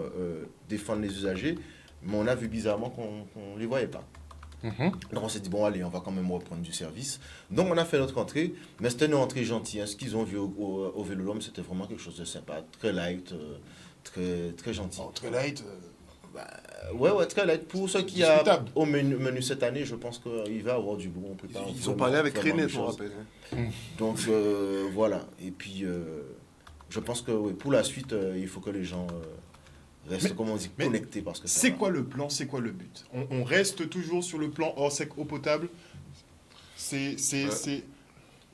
défendre les usagers. Mais on a vu bizarrement qu'on ne les voyait pas. Donc on s'est dit, bon allez, on va quand même reprendre du service. Donc on a fait notre entrée, mais c'était une entrée gentille. Hein. Ce qu'ils ont vu au Vélodrome, c'était vraiment quelque chose de sympa, très light, très gentil. Oh, très light ouais, très light. Pour ceux qui a au menu cette année, je pense qu'il va avoir du bon. Ils ont parlé avec René, je me rappelle. Donc voilà. Et puis je pense que pour la suite, il faut que les gens... reste, comme on dit, connecté parce que c'est quoi le plan, c'est quoi le but? On reste toujours sur le plan hors sec, eau potable? C'est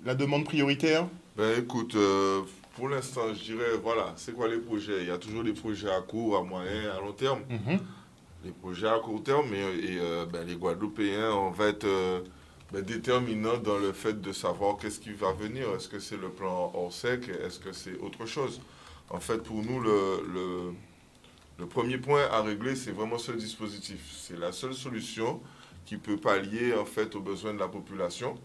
la demande prioritaire? Ben écoute, pour l'instant, je dirais, voilà, c'est quoi les projets? Il y a toujours des projets à court, à moyen, à long terme. Les projets à court terme, les Guadeloupéens, on va être déterminants dans le fait de savoir qu'est-ce qui va venir. Est-ce que c'est le plan hors sec? Est-ce que c'est autre chose? En fait, pour nous, le premier point à régler, c'est vraiment ce dispositif. C'est la seule solution qui peut pallier en fait aux besoins de la population.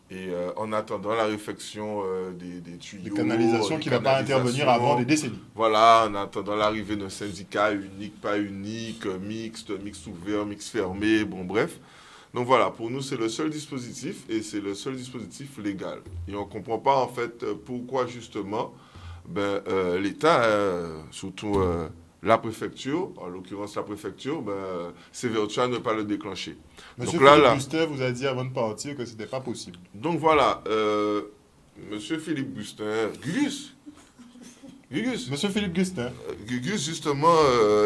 Et en attendant la réflexion des tuyaux... Des canalisations qui ne va pas intervenir avant des décennies. Voilà, en attendant l'arrivée d'un syndicat unique, pas unique, mixte ouvert, mixte fermé, bon bref. Donc voilà, pour nous, c'est le seul dispositif et c'est le seul dispositif légal. Et on ne comprend pas en fait pourquoi justement l'État, surtout... la préfecture, en l'occurrence la préfecture, s'évertue à ne pas le déclencher. Monsieur Philippe Bustin vous a dit avant de partir que ce n'était pas possible. Donc voilà, Monsieur Philippe Bustin, Gugus, Monsieur Philippe Bustin. Gugus, justement,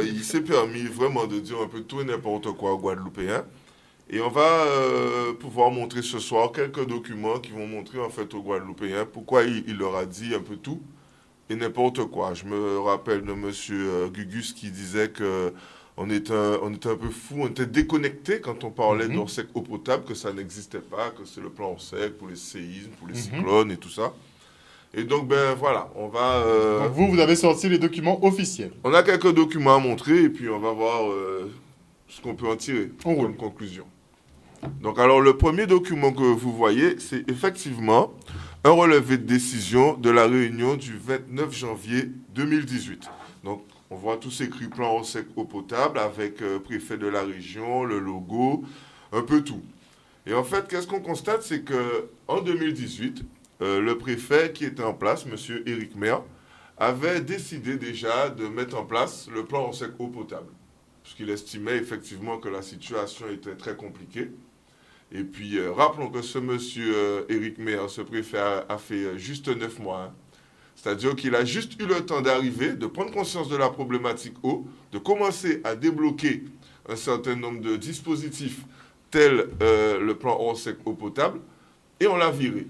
il s'est permis vraiment de dire un peu tout et n'importe quoi aux Guadeloupéens. Et on va pouvoir montrer ce soir quelques documents qui vont montrer en fait aux Guadeloupéens pourquoi il leur a dit un peu tout et n'importe quoi. Je me rappelle de monsieur Gugus qui disait qu'on était un peu fou, on était déconnecté quand on parlait d'eau sec eau potable, que ça n'existait pas, que c'est le plan eau sec pour les séismes, pour les cyclones et tout ça. Et donc, voilà, on va... Donc vous avez sorti les documents officiels. On a quelques documents à montrer et puis on va voir ce qu'on peut en tirer comme conclusion. Donc, alors, le premier document que vous voyez, c'est effectivement un relevé de décision de la réunion du 29 janvier 2018. Donc, on voit tous écrits plan eau sec eau potable avec préfet de la région, le logo, un peu tout. Et en fait, qu'est-ce qu'on constate, c'est qu'en 2018, le préfet qui était en place, M. Éric Maire, avait décidé déjà de mettre en place le plan eau sec eau potable. Puisqu'il estimait effectivement que la situation était très compliquée. Et puis, rappelons que ce monsieur Éric Maire, ce préfet, a fait juste 9 mois. Hein. C'est-à-dire qu'il a juste eu le temps d'arriver, de prendre conscience de la problématique eau, de commencer à débloquer un certain nombre de dispositifs tels le plan eau sec eau potable, et on l'a viré.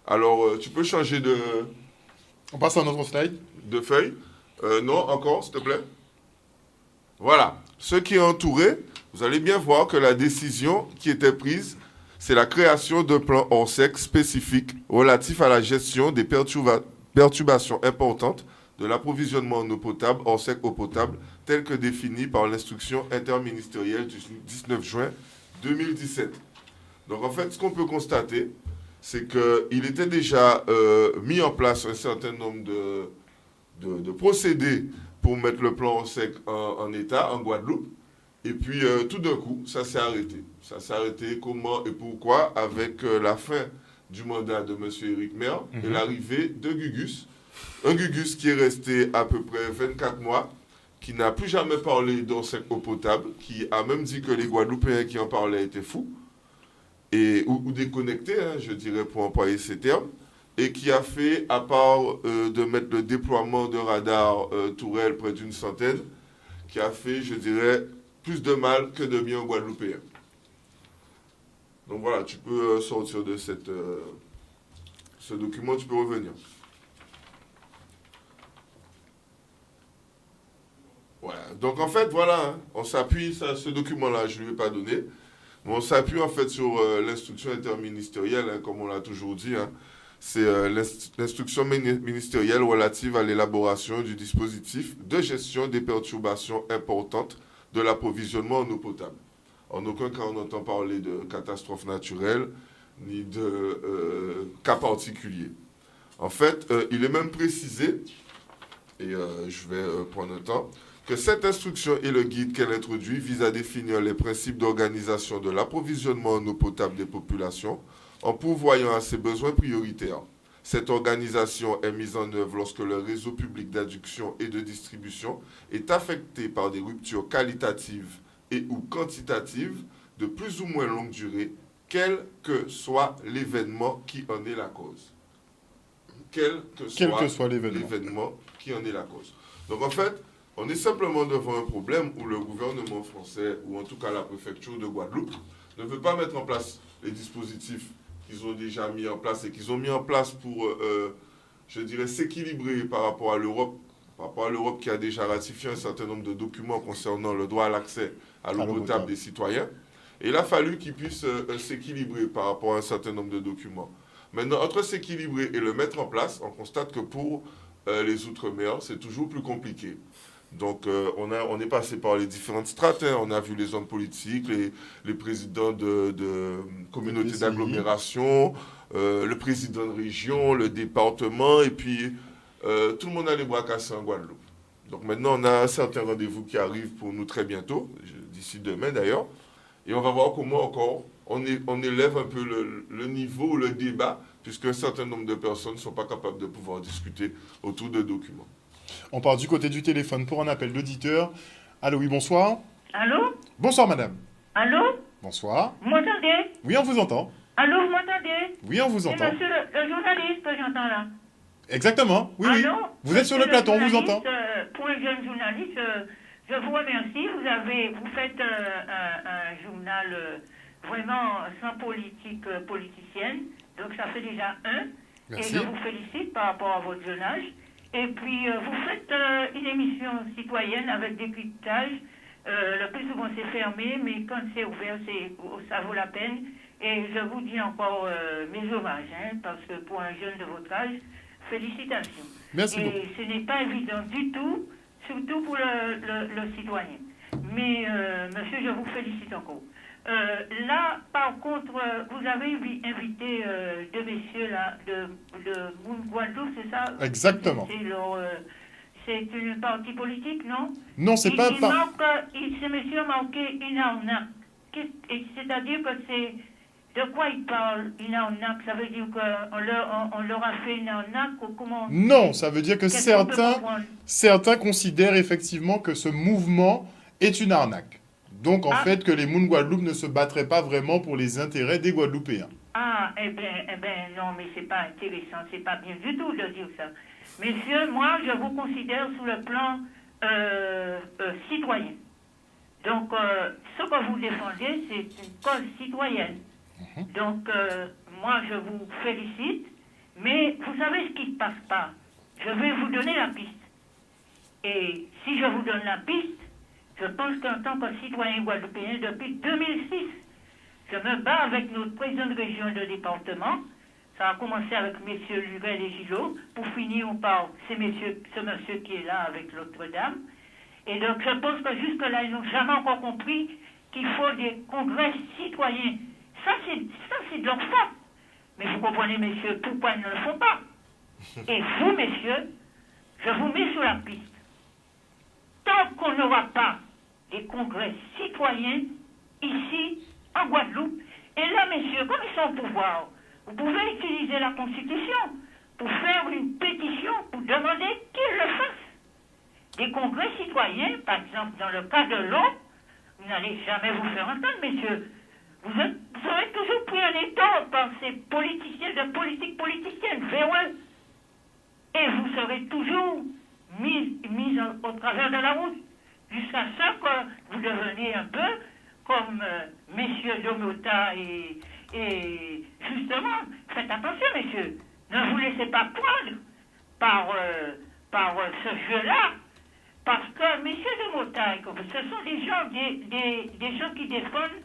Alors, tu peux changer de... On passe à notre slide. De feuille. Non, encore, s'il te plaît. Voilà. Ce qui est entouré, vous allez bien voir que la décision qui était prise, c'est la création d'un plan hors sec spécifique relatif à la gestion des perturbations importantes de l'approvisionnement en eau potable, hors sec eau potable, tel que défini par l'instruction interministérielle du 19 juin 2017. Donc en fait, ce qu'on peut constater, c'est qu'il était déjà mis en place un certain nombre de procédés pour mettre le plan sec en état, en Guadeloupe. Et puis, tout d'un coup, ça s'est arrêté. Ça s'est arrêté comment et pourquoi avec la fin du mandat de M. Éric Merle et l'arrivée de Gugus. Un Gugus qui est resté à peu près 24 mois, qui n'a plus jamais parlé d'eau sec eau potable, qui a même dit que les Guadeloupéens qui en parlaient étaient fous, ou déconnectés, hein, je dirais pour employer ces termes, et qui a fait, à part de mettre le déploiement de radars tourelles près d'une centaine, qui a fait, je dirais, plus de mal que de bien aux Guadeloupéens. Donc voilà, tu peux sortir de ce document, tu peux revenir. Voilà. Donc en fait, voilà, hein, on s'appuie, ce document-là, je ne lui ai pas donné, mais on s'appuie en fait sur l'instruction interministérielle, hein, comme on l'a toujours dit, hein. C'est l'instruction ministérielle relative à l'élaboration du dispositif de gestion des perturbations importantes de l'approvisionnement en eau potable. En aucun cas on entend parler de catastrophes naturelles ni de cas particuliers. En fait, il est même précisé, et je vais prendre le temps, que cette instruction et le guide qu'elle introduit visent à définir les principes d'organisation de l'approvisionnement en eau potable des populations en pourvoyant à ses besoins prioritaires. Cette organisation est mise en œuvre lorsque le réseau public d'adduction et de distribution est affecté par des ruptures qualitatives et ou quantitatives de plus ou moins longue durée, quel que soit l'événement qui en est la cause. Quel que soit l'événement qui en est la cause. Donc en fait, on est simplement devant un problème où le gouvernement français, ou en tout cas la préfecture de Guadeloupe, ne veut pas mettre en place les dispositifs qu'ils ont déjà mis en place et qu'ils ont mis en place pour, je dirais, s'équilibrer par rapport à l'Europe, qui a déjà ratifié un certain nombre de documents concernant le droit à l'accès à l'eau potable des citoyens. Et il a fallu qu'ils puissent s'équilibrer par rapport à un certain nombre de documents. Maintenant, entre s'équilibrer et le mettre en place, on constate que pour les Outre-mer, c'est toujours plus compliqué. Donc, on est passé par les différentes strates. Hein. On a vu les hommes politiques, les présidents de communautés d'agglomération, le président de région, le département, et puis tout le monde a les bras cassés en Guadeloupe. Donc maintenant, on a un certain rendez-vous qui arrive pour nous très bientôt, d'ici demain d'ailleurs, et on va voir comment encore on élève un peu le niveau, le débat, puisqu'un certain nombre de personnes ne sont pas capables de pouvoir discuter autour de documents. On part du côté du téléphone pour un appel d'auditeur. Allô, oui, bonsoir. Allô? Bonsoir, madame. Allô? Bonsoir. Vous m'entendez? Oui, on vous entend. Allô, vous m'entendez? Oui, on vous entend. C'est monsieur le journaliste que j'entends là. Exactement, oui, oui. Allô? Vous êtes sur le plateau, on vous entend. Pour un jeune journaliste, je vous remercie. Vous faites un journal vraiment sans politique politicienne. Donc ça fait déjà un. Merci. Et je vous félicite par rapport à votre jeune âge. Et puis, vous faites une émission citoyenne avec décryptage. Le plus souvent, c'est fermé, mais quand c'est ouvert, ça vaut la peine. Et je vous dis encore mes hommages, hein, parce que pour un jeune de votre âge, félicitations. Merci beaucoup. Et ce n'est pas évident du tout, surtout pour le citoyen. Mais, monsieur, je vous félicite encore. Là, par contre, vous avez invité deux messieurs là, de Guadeloupe, c'est ça? Exactement. C'est une partie politique, non? Non, c'est pas... Ces messieurs ont manqué une arnaque. C'est-à-dire que c'est... De quoi ils parlent, une arnaque? Ça veut dire qu'on leur a fait une arnaque ou comment? Non, ça veut dire que certains considèrent effectivement que ce mouvement est une arnaque. Donc, en fait, que les Moun Guadeloupe ne se battraient pas vraiment pour les intérêts des Guadeloupéens. Ah, eh bien, non, mais c'est pas intéressant, c'est pas bien du tout de dire ça. Messieurs, moi, je vous considère sous le plan citoyen. Donc, ce que vous défendez, c'est une cause citoyenne. Donc, moi, je vous félicite, mais vous savez ce qui ne passe pas. Je vais vous donner la piste. Et si je vous donne la piste, je pense qu'en tant que citoyen guadeloupéen, depuis 2006, je me bats avec notre président de région et de département Ça a commencé avec M. Lurel et Gillot, pour finir par ce monsieur qui est là avec l'autre dame. Et donc je pense que jusque-là, ils n'ont jamais encore compris qu'il faut des congrès citoyens. Ça, c'est de leur faute. Mais vous comprenez, messieurs, pourquoi ils ne le font pas. Et vous, messieurs, je vous mets sur la piste. Tant qu'on n'aura pas des congrès citoyens ici, en Guadeloupe, et là, messieurs, comme ils sont au pouvoir, vous pouvez utiliser la Constitution pour faire une pétition pour demander qu'ils le fassent. Des congrès citoyens, par exemple, dans le cas de l'eau, vous n'allez jamais vous faire entendre, messieurs. Vous serez toujours pris en étau par ces politiciens de politique politicienne, véreux. Et vous serez toujours mis au travers de la route, jusqu'à ce que vous deveniez un peu comme messieurs Domota et justement, faites attention, messieurs, ne vous laissez pas prendre par ce jeu-là, parce que messieurs Domota, ce sont des gens qui défendent,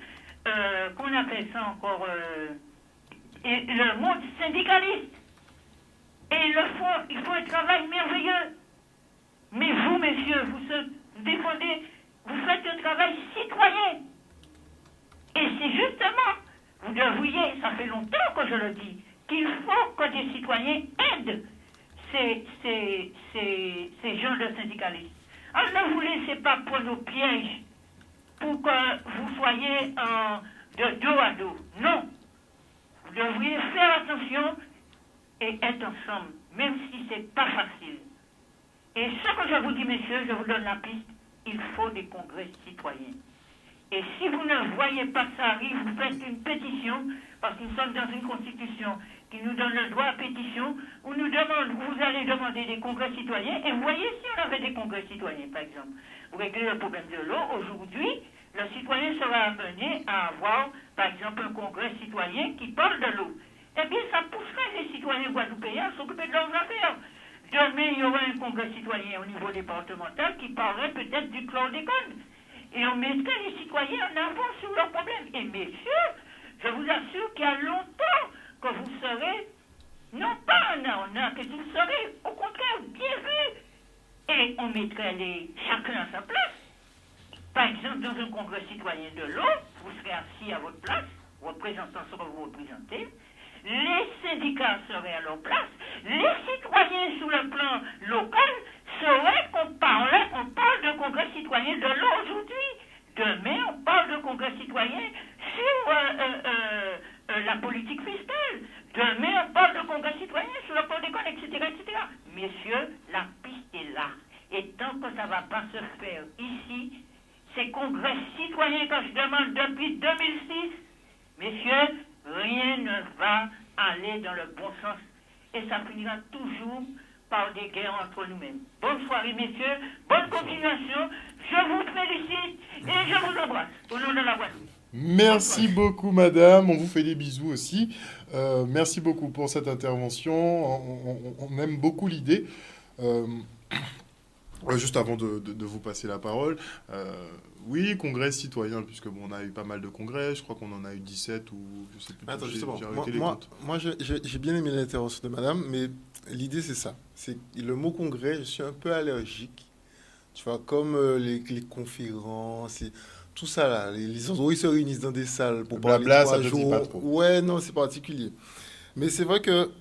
qu'on appelle ça encore, le monde syndicaliste. Et ils font un travail merveilleux. Mais vous, messieurs, vous défendez, vous faites un travail citoyen. Et c'est justement, vous devriez, ça fait longtemps que je le dis, qu'il faut que des citoyens aident ces gens de syndicalistes. Alors ne vous laissez pas prendre au piège pour que vous soyez de dos à dos. Non. Vous devriez faire attention et être ensemble, même si c'est pas facile. Et ce que je vous dis, messieurs, je vous donne la piste, il faut des congrès citoyens. Et si vous ne voyez pas que ça arrive, vous faites une pétition, parce que nous sommes dans une constitution qui nous donne le droit à pétition, où vous allez demander des congrès citoyens, et vous voyez si on avait des congrès citoyens, par exemple. Vous réglez le problème de l'eau, aujourd'hui, le citoyen sera amené à avoir, par exemple, un congrès citoyen qui parle de l'eau. Eh bien, ça pousserait les citoyens guadeloupéens à s'occuper de leurs affaires. Demain, il y aura un congrès citoyen au niveau départemental qui parlerait peut-être du chlordécone. Et on mettrait les citoyens en avant sur leurs problèmes. Et messieurs, je vous assure qu'il y a longtemps que vous serez, non pas en un, que vous serez au contraire bien vus. Et on mettrait chacun à sa place. Par exemple, dans un congrès citoyen de l'eau, vous serez assis à votre place, représentant ce que vous représentez. Les syndicats seraient à leur place. Les citoyens sur le plan local seraient qu'on parle de congrès citoyen de l'eau aujourd'hui. Demain, on parle de congrès citoyen sur la politique fiscale. Demain, on parle de congrès citoyen sur le plan d'école, etc., etc. Messieurs, la piste est là. Et tant que ça ne va pas se faire ici, ces congrès citoyens que je demande depuis 2006, messieurs, rien ne va aller dans le bon sens. Et ça finira toujours par des guerres entre nous-mêmes. Bonne soirée, messieurs. Bonne continuation. Je vous félicite et je vous embrasse au nom de la Guadeloupe. Merci beaucoup, madame. On vous fait des bisous aussi. Merci beaucoup pour cette intervention. On aime beaucoup l'idée. Juste avant de vous passer la parole, oui, congrès citoyen, puisque bon, on a eu pas mal de congrès, je crois qu'on en a eu 17 ou je sais plus. Attends, justement, j'ai arrêté les comptes. moi j'ai bien aimé l'intervention de madame, mais l'idée c'est ça. C'est le mot congrès, je suis un peu allergique. Tu vois, comme les conférences, tout ça là, les endroits où ils se réunissent dans des salles pour parler Blabla, 3 ça te dit jours. pas trop. Ouais, non, c'est particulier. Mais c'est vrai que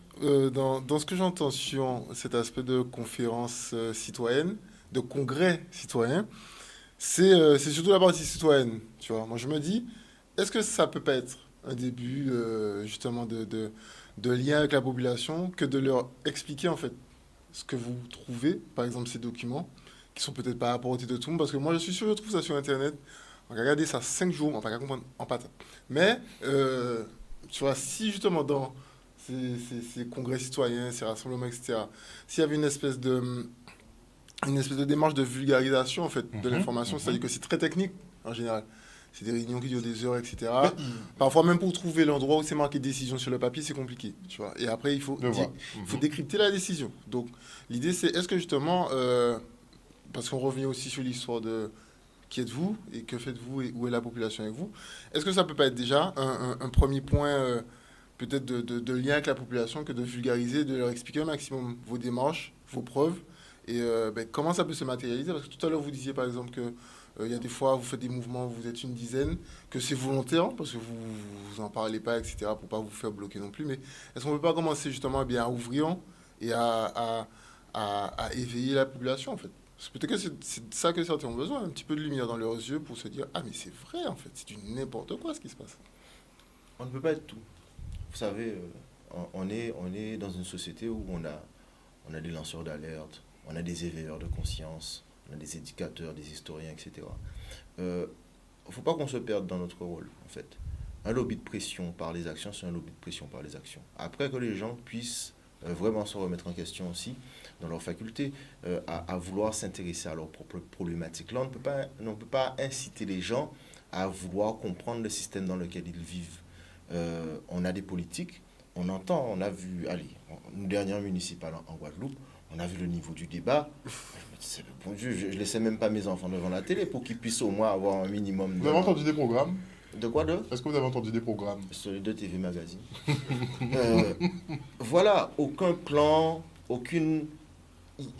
dans ce que j'entends sur cet aspect de conférence citoyenne, de congrès citoyen, c'est surtout la partie citoyenne, tu vois. Moi, je me dis, est-ce que ça peut pas être un début, justement, de lien avec la population, que de leur expliquer, en fait, ce que vous trouvez, par exemple, ces documents, qui sont peut-être pas à la portée de tout le monde, parce que moi, je suis sûr, je trouve ça sur Internet, on va regarder ça 5 jours, on va pas comprendre en patate. Mais, tu vois, si, justement, dans ces congrès citoyens, ces rassemblements, etc., s'il y avait une espèce de démarche de vulgarisation en fait de l'information, c'est-à-dire que c'est très technique en général. C'est des réunions qui durent des heures, etc. Parfois même pour trouver l'endroit où c'est marqué décision sur le papier, c'est compliqué, tu vois. Et après il faut décrypter la décision. Donc l'idée c'est est-ce que justement, parce qu'on revient aussi sur l'histoire de qui êtes-vous et que faites-vous et où est la population avec vous, est-ce que ça peut pas être déjà un premier point peut-être de lien avec la population que de vulgariser, de leur expliquer au maximum vos démarches, vos preuves, et comment ça peut se matérialiser. Parce que tout à l'heure, vous disiez par exemple que il y a des fois, vous faites des mouvements, vous êtes une dizaine, que c'est volontaire, parce que vous en parlez pas, etc., pour pas vous faire bloquer non plus. Mais est-ce qu'on ne peut pas commencer justement à ouvrir et à éveiller la population, en fait? Parce que peut-être que c'est ça que certains ont besoin, un petit peu de lumière dans leurs yeux pour se dire, ah mais c'est vrai, en fait, c'est du n'importe quoi ce qui se passe. On ne peut pas être tout. Vous savez, on est dans une société où on a des lanceurs d'alerte, on a des éveilleurs de conscience, on a des éducateurs, des historiens, etc. Il ne faut pas qu'on se perde dans notre rôle, en fait. Un lobby de pression par les actions, c'est un lobby de pression par les actions. Après que les gens puissent vraiment se remettre en question aussi, dans leur faculté, à vouloir s'intéresser à leurs propres problématiques. Là, on ne peut pas inciter les gens à vouloir comprendre le système dans lequel ils vivent. On a des politiques, on a vu, allez, une dernière municipale en Guadeloupe, on a vu le niveau du débat. Bon Dieu, je ne laissais même pas mes enfants devant la télé pour qu'ils puissent au moins avoir un minimum de... Vous avez entendu des programmes? De quoi de? Est-ce que vous avez entendu des programmes? Sur les 2 TV Magazine. Voilà, aucun plan, aucune...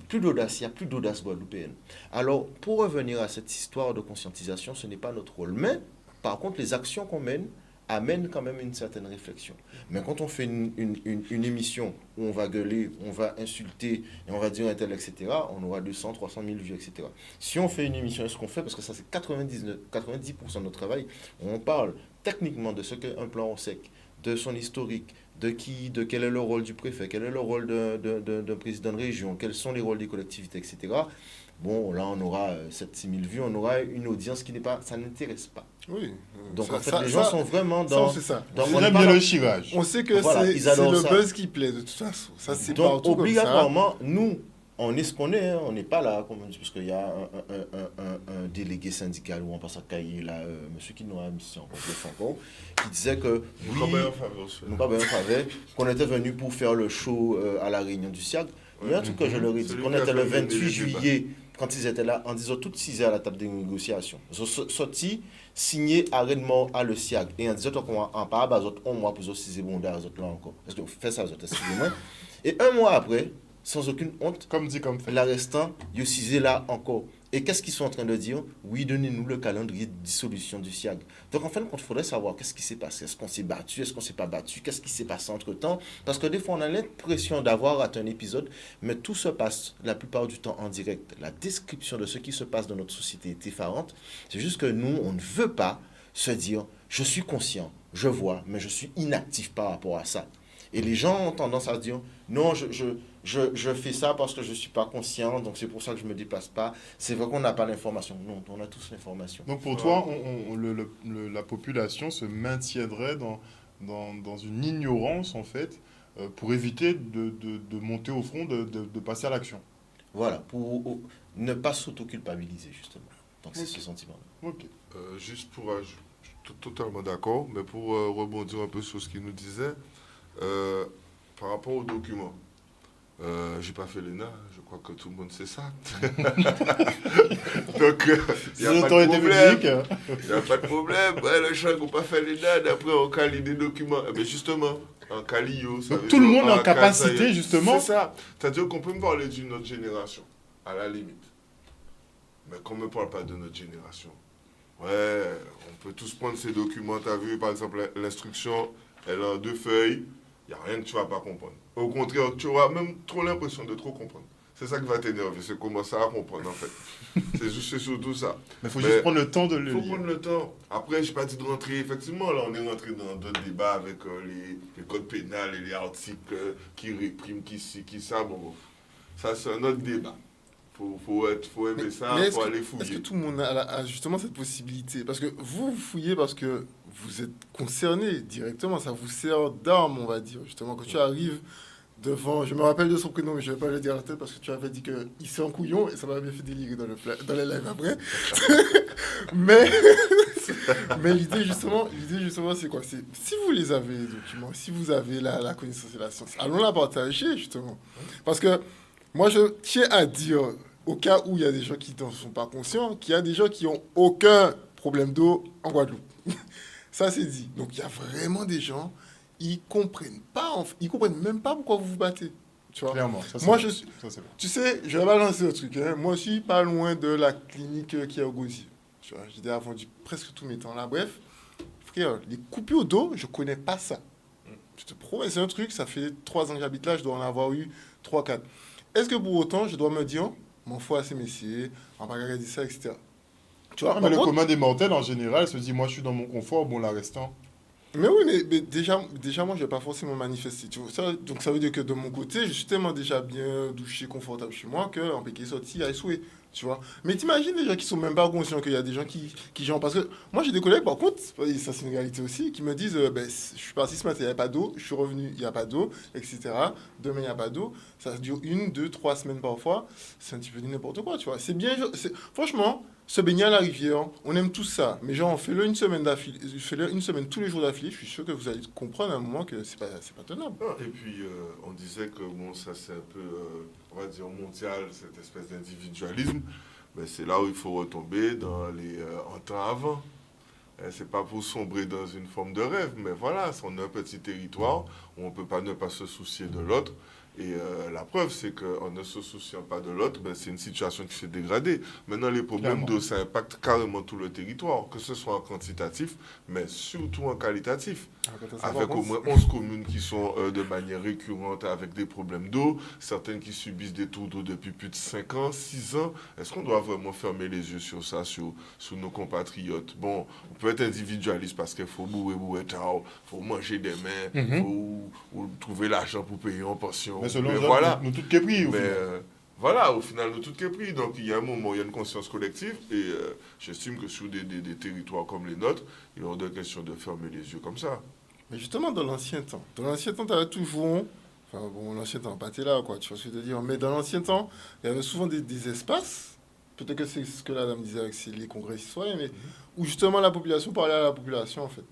Plus d'audace, il n'y a plus d'audace guadeloupéenne. Alors, pour revenir à cette histoire de conscientisation, ce n'est pas notre rôle. Mais, par contre, les actions qu'on mène amènent quand même une certaine réflexion. Mais quand on fait une émission où on va gueuler, on va insulter, et on va dire un tel, etc., on aura 200, 300 000 vues, etc. Si on fait une émission, ce qu'on fait, parce que ça c'est 90% de notre travail, on parle techniquement de ce qu'est un plan au sec, de son historique, de quel est le rôle du préfet, quel est le rôle d'un président de région, quels sont les rôles des collectivités, etc. Bon, là, on aura 7-6 000 vues, on aura une audience qui n'est pas... Ça n'intéresse pas. Oui. Donc, en fait, les gens sont vraiment dans... C'est ça. On aime bien le chirage. On sait que Voilà, c'est le buzz qui plaît, de toute façon. Ça, c'est donc, partout obligatoirement, nous, on est ce qu'on est, hein, on n'est pas là, comme on dit, parce qu'il y a un délégué syndical, ou on passe à Caillé, là, monsieur qui nous a mis ici encore, qui disait que, oui, nous pas bien faveur, qu'on était venu pour faire le show à la réunion du SIAG. Il y a un truc que je leur ai dit, qu'on était le 28 juillet, quand ils étaient là, en disant toutes 6 heures à la table de négociation. Ils sont sortis, signé arrêt de mort à le SIAG. Et en disant qu'on en parle, bah, on mois pour aussi bon là encore. Parce que vous faites ça, excusez-moi. Et un mois après, sans aucune honte, Comme dit, comme fait. l'arrestant, il est là encore. Et qu'est-ce qu'ils sont en train de dire? Oui, donnez-nous le calendrier de dissolution du SIAG. Donc, en fin de compte, il faudrait savoir qu'est-ce qui s'est passé. Est-ce qu'on s'est battu? Est-ce qu'on ne s'est pas battu? Qu'est-ce qui s'est passé entre-temps? Parce que des fois, on a l'impression d'avoir raté un épisode, mais tout se passe la plupart du temps en direct. La description de ce qui se passe dans notre société est effarante. C'est juste que nous, on ne veut pas se dire, je suis conscient, je vois, mais je suis inactif par rapport à ça. Et les gens ont tendance à se dire, non, je fais ça parce que je ne suis pas conscient, donc c'est pour ça que je ne me déplace pas. C'est vrai qu'on n'a pas l'information. Non, on a tous l'information. Donc pour toi, la population se maintiendrait dans une ignorance, en fait, pour éviter de monter au front, de passer à l'action. Voilà, pour ne pas s'auto-culpabiliser, justement. Donc c'est ce sentiment-là. Ok. Juste pour... Je suis totalement d'accord, mais pour rebondir un peu sur ce qu'il nous disait, par rapport aux documents, j'ai pas fait l'ENA, je crois que tout le monde sait ça. Donc, il n'y a pas de problème. Il n'y a pas de problème. Ouais, le chien n'a pas fait l'ENA, d'après on qualifie des documents. Mais justement, en Calio, ça donc tout le monde est en capacité, justement. C'est ça. C'est-à-dire qu'on peut me parler d'une autre génération, à la limite. Mais qu'on ne me parle pas de notre génération. Ouais, on peut tous prendre ces documents. Tu as vu, par exemple, l'instruction, elle a 2 feuilles. Il n'y a rien que tu ne vas pas comprendre. Au contraire, tu auras même trop l'impression de trop comprendre. C'est ça qui va t'énerver, c'est commencer à comprendre en fait. C'est surtout ça. Mais il faut juste prendre le temps de le lire. Il faut prendre le temps. Après, je n'ai pas dit de rentrer. Effectivement, là, on est rentré dans d'autres débats avec les codes pénals et les articles qui répriment, qui ça. Bon, ça, c'est un autre débat. Faut aimer ça, il faut aller fouiller. Est-ce que tout le monde a justement cette possibilité? Parce que vous fouillez parce que vous êtes concerné directement, ça vous sert d'arme, on va dire. Justement, quand tu arrives devant, je me rappelle de son prénom, mais je ne vais pas le dire à la tête parce que tu avais dit qu'il s'est en couillon et ça m'avait fait délirer dans les lives après. mais l'idée justement, c'est quoi? C'est si vous les avez, les documents, si vous avez la connaissance et la science, allons la partager justement. Parce que moi, je tiens à dire, au cas où il y a des gens qui ne sont pas conscients, qu'il y a des gens qui n'ont aucun problème d'eau en Guadeloupe. Ça, c'est dit. Donc, il y a vraiment des gens ils comprennent pas, ils comprennent même pas pourquoi vous vous battez. Tu vois. Clairement. Ça, c'est Moi, vrai. je suis, Ça, c'est vrai. tu sais, je vais balancer un truc. Hein. Moi, je suis pas loin de la clinique qui est au Gosier. Tu vois, j'ai déjà vendu presque tous mes temps là. Bref, frère, les coupures d'eau, je connais pas ça. Je te promets, c'est un truc, ça fait 3 ans que j'habite là, je dois en avoir eu 3 4. Est-ce que pour autant, je dois me dire, m'en faut assez messieurs, on va regarder ça, etc. Tu vois, Ah, par mais le contre, commun des mortels, en général, se dit, moi, je suis dans mon confort, bon, la restant. mais oui, mais déjà, moi, je vais pas forcément manifester. Tu vois, donc, ça veut dire que de mon côté, je suis tellement déjà bien douché, confortable chez moi, qu'en péqué sorti, à souhait. Tu vois. Mais t'imagines les gens qui sont même pas conscients qu'il y a des gens qui genre. Parce que moi, j'ai des collègues, par contre, et ça, c'est une réalité aussi, qui me disent ben, je suis parti ce matin, il n'y avait pas d'eau, je suis revenu, il n'y a pas d'eau, etc. Demain, il n'y a pas d'eau. Ça dure 1, 2, 3 semaines parfois. C'est un petit peu n'importe quoi, tu vois. C'est bien. Franchement. Se baigner à la rivière, on aime tous ça. Mais genre, fais-le une semaine d'affilée, fais-le une semaine tous les jours d'affilée. Je suis sûr que vous allez comprendre à un moment que c'est pas tenable. Non, et puis, on disait que bon, ça c'est un peu, on va dire, mondial, cette espèce d'individualisme. Mais c'est là où il faut retomber dans les en temps avant. C'est pas pour sombrer dans une forme de rêve, mais voilà, on a un petit territoire où on peut pas ne pas se soucier de l'autre. Et la preuve, c'est qu'en ne se souciant pas de l'autre, ben, c'est une situation qui s'est dégradée. Maintenant, les problèmes d'eau, ça impacte carrément tout le territoire, que ce soit en quantitatif, mais surtout en qualitatif. Avec au moins 11 communes qui sont de manière récurrente avec des problèmes d'eau, certaines qui subissent des tours d'eau depuis plus de 5 ans, 6 ans. Est-ce qu'on doit vraiment fermer les yeux sur ça, sur nos compatriotes? Bon, on peut être individualiste parce qu'il faut bourrer, il faut manger des mains, il faut trouver l'argent pour payer en pension. Mais selon Mais Jacques, voilà. nous toutes qui pris, au Mais final. voilà, au final, nous toutes qui pris. Donc il y a un moment, il y a une conscience collective et j'estime que sur des territoires comme les nôtres, il est hors de question de fermer les yeux comme ça. Mais justement, dans l'ancien temps, tu avais toujours. Enfin, bon, l'ancien temps, pas t'es là, quoi, tu vois ce que je veux dire. Mais dans l'ancien temps, il y avait souvent des espaces. Peut-être que c'est ce que la dame disait avec les congrès citoyens, mais où justement la population parlait à la population, en fait.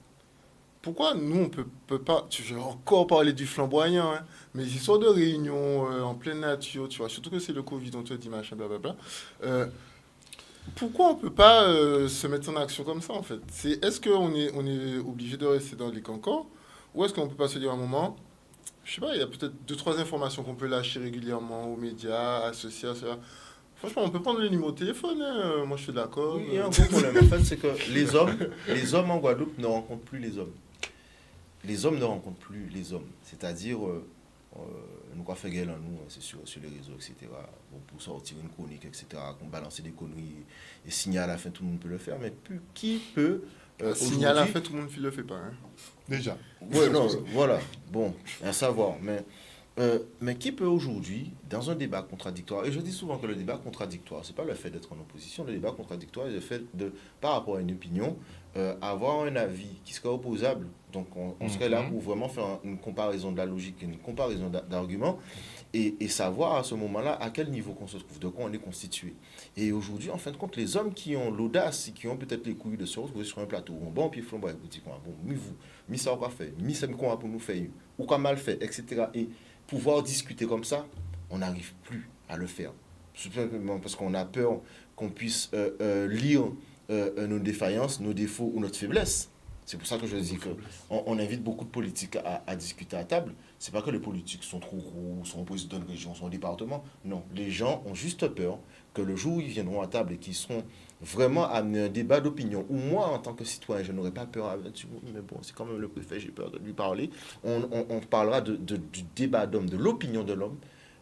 Pourquoi nous, on peut pas. Je vais encore parler du flamboyant, hein, mais les histoires de réunions en pleine nature, tu vois, surtout que c'est le Covid, on te dit machin, blablabla. Pourquoi on peut pas se mettre en action comme ça, en fait? Est-ce qu'on est obligé de rester dans les cancans, ou est-ce qu'on peut pas se dire à un moment, je sais pas, il y a peut-être 2, 3 informations qu'on peut lâcher régulièrement aux médias, associés à cela. Franchement, on peut prendre le numéro de téléphone, hein. Moi je suis d'accord. Oui, il y a un gros problème. En fait, c'est que les hommes en Guadeloupe ne rencontrent plus les hommes. Les hommes ne rencontrent plus les hommes. C'est-à-dire, nous quoi faire gueule en nous, c'est sur les réseaux, etc. Bon, pour sortir une chronique, etc. Qu'on balance des conneries et signer à la fin, tout le monde peut le faire. Mais qui peut Signer à la fin, tout le monde ne le fait pas. Hein. Déjà. Ouais, non, voilà. Bon, à savoir. Mais qui peut aujourd'hui, dans un débat contradictoire, et je dis souvent que le débat contradictoire, c'est pas le fait d'être en opposition, le débat contradictoire est le fait de, par rapport à une opinion, avoir un avis qui serait opposable. Donc on serait là pour vraiment faire une comparaison de la logique, une comparaison d'arguments, et savoir à ce moment-là à quel niveau qu'on se trouve, de quoi on est constitué. Et aujourd'hui, en fin de compte, les hommes qui ont l'audace, qui ont peut-être les couilles de se retrouver sur un plateau, ou un bon pied flamboyant, écoutez, bon, mi ça on va faire, mi ça qu'on va pour nous faire, ou quoi mal fait, etc. Et pouvoir discuter comme ça, on n'arrive plus à le faire. Simplement parce qu'on a peur qu'on puisse lire nos défaillances, nos défauts ou notre faiblesse. C'est pour ça que je dis qu'on invite beaucoup de politiques à discuter à table. C'est pas que les politiques sont trop gros, sont présidents de région, sont département. Non, les gens ont juste peur que le jour où ils viendront à table et qu'ils seront vraiment amenés à un débat d'opinion, où moi, en tant que citoyen, je n'aurais pas peur, mais bon, c'est quand même le préfet, j'ai peur de lui parler. On parlera du débat d'homme, de l'opinion de l'homme,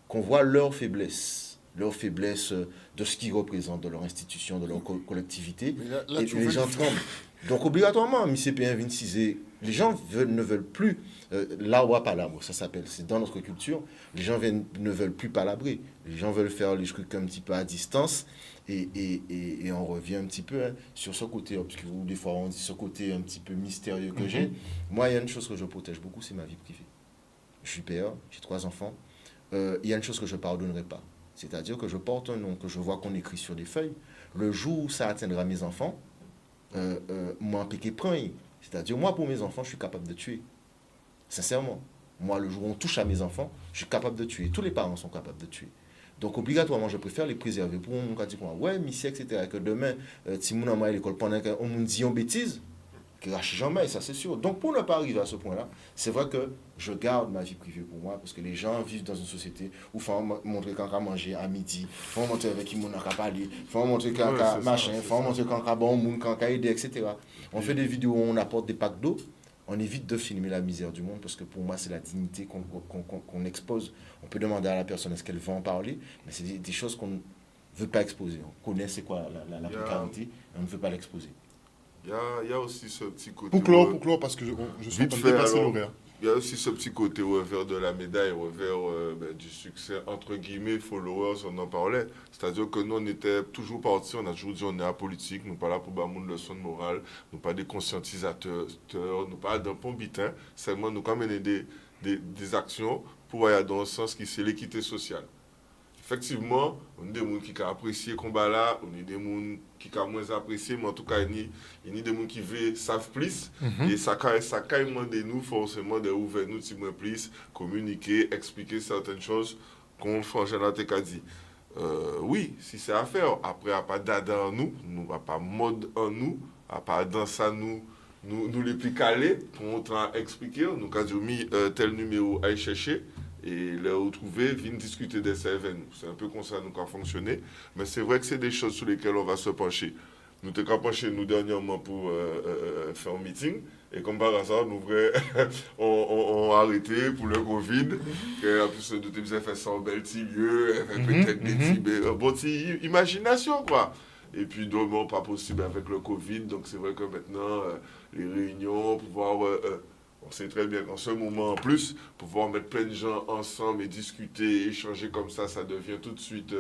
qu'on voit leurs faiblesses de ce qu'ils représentent, de leur institution, de leur collectivité, Là, et les gens tremblent. Donc obligatoirement, MICP1 26, les gens ne veulent plus, l'arbre à palabre, ça s'appelle, c'est dans notre culture, les gens ne veulent plus palabrer, les gens veulent faire les trucs un petit peu à distance, et on revient un petit peu sur ce côté, parce que des fois on dit ce côté un petit peu mystérieux que j'ai. Moi, il y a une chose que je protège beaucoup, c'est ma vie privée. Je suis père, j'ai 3 enfants, il y a une chose que je ne pardonnerai pas, c'est-à-dire que je porte un nom, que je vois qu'on écrit sur des feuilles, le jour où ça atteindra mes enfants, moi, piqué point. C'est-à-dire, moi, pour mes enfants, je suis capable de tuer. Sincèrement. Moi, le jour où on touche à mes enfants, je suis capable de tuer. Tous les parents sont capables de tuer. Donc, obligatoirement, je préfère les préserver. Pour mon cas, ouais, Missie, etc. Que demain, si mon enfant à l'école, pendant qu'on me dit une bêtise, cracher Jean-Maille, ça c'est sûr. Donc pour ne pas arriver à ce point-là, c'est vrai que je garde ma vie privée pour moi, parce que les gens vivent dans une société où il faut montrer quand on a mangé à midi, il faut montrer avec qui on a parlé, il faut montrer quand on a machin, il faut montrer quand on a bon monde, quand on a aidé, etc. On fait des vidéos où on apporte des packs d'eau, on évite de filmer la misère du monde, parce que pour moi c'est la dignité qu'on expose. On peut demander à la personne est-ce qu'elle veut en parler, mais c'est des choses qu'on ne veut pas exposer. On connaît c'est quoi la précarité, et on ne veut pas l'exposer. Il y a aussi ce petit côté... Pour clore, parce que je suis en train de dépasser l'horaire. Il y a aussi ce petit côté revers de la médaille, revers du succès, entre guillemets, followers, on en parlait. C'est-à-dire que nous, on était toujours partis, on a toujours dit on est apolitique, nous pas là pour une leçon de morale, nous pas des conscientisateurs, nous pas d'un pont bitin, seulement nous quand mener des actions pour aller dans un sens qui c'est l'équité sociale. Effectivement, on a des gens qui ont apprécié le combat là, on a des gens qui ont moins apprécié, mais en tout cas, il y a des gens qui savent plus. Et ça a demandé nous forcément d'ouvrir nous petit peu plus, communiquer, expliquer certaines choses qu'on fait en général, dit. Oui, si c'est à faire. Après, à pas dada en nous, à pas mode en nous, à pas dans ça nous les plus calés, pour expliquer, nous avons mis tel numéro à y chercher. Et les retrouver, viennent discuter de ça avec nous. C'est un peu comme ça nous avons fonctionné. Mais c'est vrai que c'est des choses sur lesquelles on va se pencher. Nous t'avons penché nous dernièrement pour faire un meeting. Et comme par hasard, nous on a arrêté pour le Covid. Et en plus, nous avons fait ça en bel petit lieu, peut-être des petits imagination, quoi. Et puis, donc, pas possible avec le Covid. Donc, c'est vrai que maintenant, les réunions, pouvoir... on sait très bien qu'en ce moment, en plus, pouvoir mettre plein de gens ensemble et discuter, échanger comme ça devient tout de suite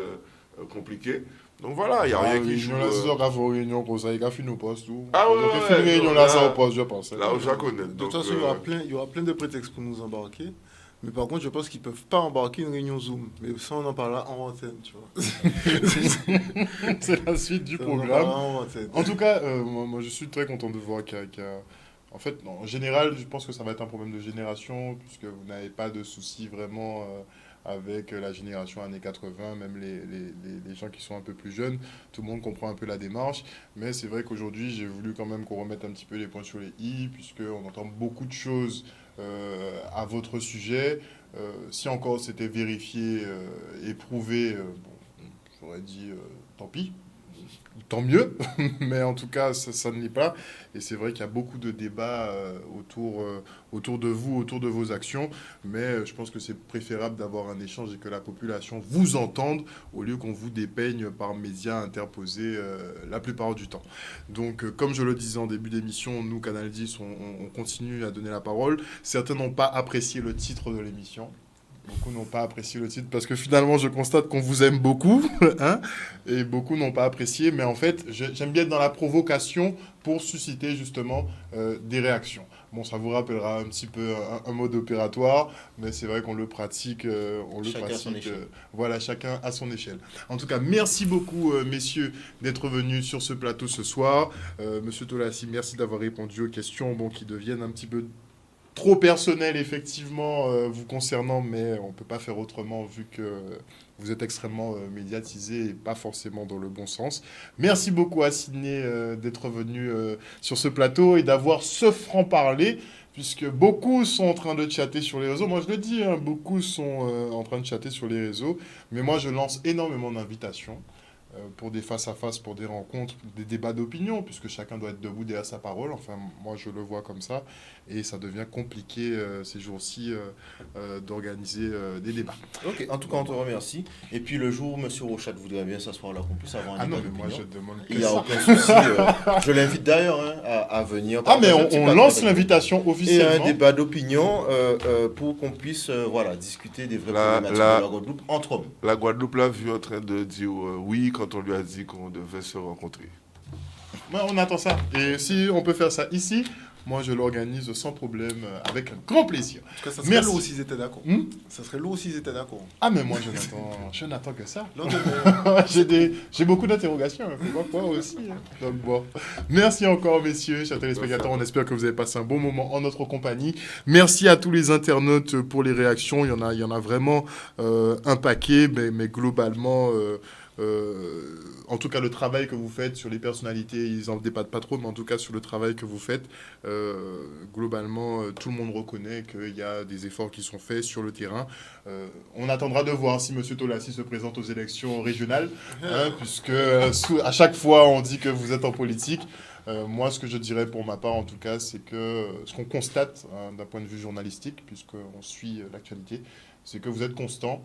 compliqué. Donc voilà, il n'y a rien qui joue. C'est sûr qu'on fait une réunion comme ça, il a fait nos postes, tout. Ah ouais, on fait une réunion là, ça au poste, je pense. Là où je connais. De toute façon, il y aura plein de prétextes pour nous embarquer. Mais par contre, je pense qu'ils ne peuvent pas embarquer une réunion Zoom. Mais ça, on en parlera en antenne, tu vois. C'est la suite du programme. En tout cas, moi, je suis très content de voir qu'il y a... En fait, en général, je pense que ça va être un problème de génération, puisque vous n'avez pas de soucis vraiment avec la génération années 80, même les gens qui sont un peu plus jeunes. Tout le monde comprend un peu la démarche. Mais c'est vrai qu'aujourd'hui, j'ai voulu quand même qu'on remette un petit peu les points sur les i, puisqu'on entend beaucoup de choses à votre sujet. Si encore c'était vérifié et prouvé, bon, j'aurais dit tant pis. Tant mieux, mais en tout cas, ça ne l'est pas. Et c'est vrai qu'il y a beaucoup de débats autour de vous, autour de vos actions. Mais je pense que c'est préférable d'avoir un échange et que la population vous entende au lieu qu'on vous dépeigne par médias interposés la plupart du temps. Donc, comme je le disais en début d'émission, nous, Canal 10, on continue à donner la parole. Certains n'ont pas apprécié le titre de l'émission. Beaucoup n'ont pas apprécié le titre parce que finalement, je constate qu'on vous aime beaucoup, hein, et beaucoup n'ont pas apprécié. Mais en fait, j'aime bien être dans la provocation pour susciter justement des réactions. Bon, ça vous rappellera un petit peu un mode opératoire, mais c'est vrai qu'on le pratique. Voilà, chacun à son échelle. En tout cas, merci beaucoup, messieurs, d'être venus sur ce plateau ce soir. Monsieur Tolassi, merci d'avoir répondu aux questions qui deviennent un petit peu trop personnel, effectivement, vous concernant, mais on ne peut pas faire autrement vu que vous êtes extrêmement médiatisé et pas forcément dans le bon sens. Merci beaucoup à Sidney d'être venu sur ce plateau et d'avoir ce franc-parler, puisque beaucoup sont en train de chatter sur les réseaux. Moi, je le dis, hein, beaucoup sont en train de chatter sur les réseaux, mais moi, je lance énormément d'invitations pour des face-à-face, pour des rencontres, des débats d'opinion, puisque chacun doit être debout derrière sa parole. Enfin, moi, je le vois comme ça. Et ça devient compliqué ces jours-ci d'organiser des débats. Ok, en tout cas, on te remercie. Et puis, le jour où M. Rochat voudrait bien s'asseoir là, qu'on puisse avoir un débat d'opinion. Moi, je demande que il n'y a ça. aucun souci. Je l'invite d'ailleurs à venir. Mais on lance l'invitation officiellement. Et un débat d'opinion pour qu'on puisse discuter des vraies problématiques de la Guadeloupe entre hommes. La Guadeloupe l'a vu en train de dire oui quand on lui a dit qu'on devait se rencontrer. On attend ça. Et si on peut faire ça ici, moi je l'organise sans problème, avec un grand plaisir. En tout cas, ça serait lourd s'ils étaient d'accord. Ça serait lourd s'ils étaient d'accord. Mais moi je n'attends que ça. J'ai beaucoup d'interrogations, il faut voir aussi. Hein. Donc bon, merci encore messieurs, chers téléspectateurs, on espère que vous avez passé un bon moment en notre compagnie. Merci à tous les internautes pour les réactions, il y en a vraiment un paquet, mais globalement... En tout cas, le travail que vous faites sur les personnalités, ils n'en débattent pas trop, mais en tout cas, sur le travail que vous faites, globalement, tout le monde reconnaît qu'il y a des efforts qui sont faits sur le terrain. On attendra de voir si M. Tolassi se présente aux élections régionales, puisque à chaque fois, on dit que vous êtes en politique. Moi, ce que je dirais pour ma part, en tout cas, c'est que ce qu'on constate d'un point de vue journalistique, puisqu'on suit l'actualité, c'est que vous êtes constant.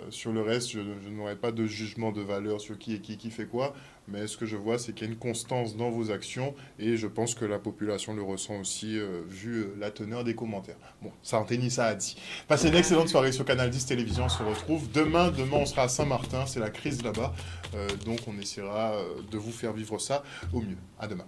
Sur le reste, je n'aurai pas de jugement de valeur sur qui est qui fait quoi, mais ce que je vois, c'est qu'il y a une constance dans vos actions, et je pense que la population le ressent aussi, vu la teneur des commentaires. Bon, ça en tennis, ça a dit. Passez une excellente soirée sur Canal 10 Télévision, on se retrouve. Demain, on sera à Saint-Martin, c'est la crise là-bas, donc on essaiera de vous faire vivre ça au mieux. À demain.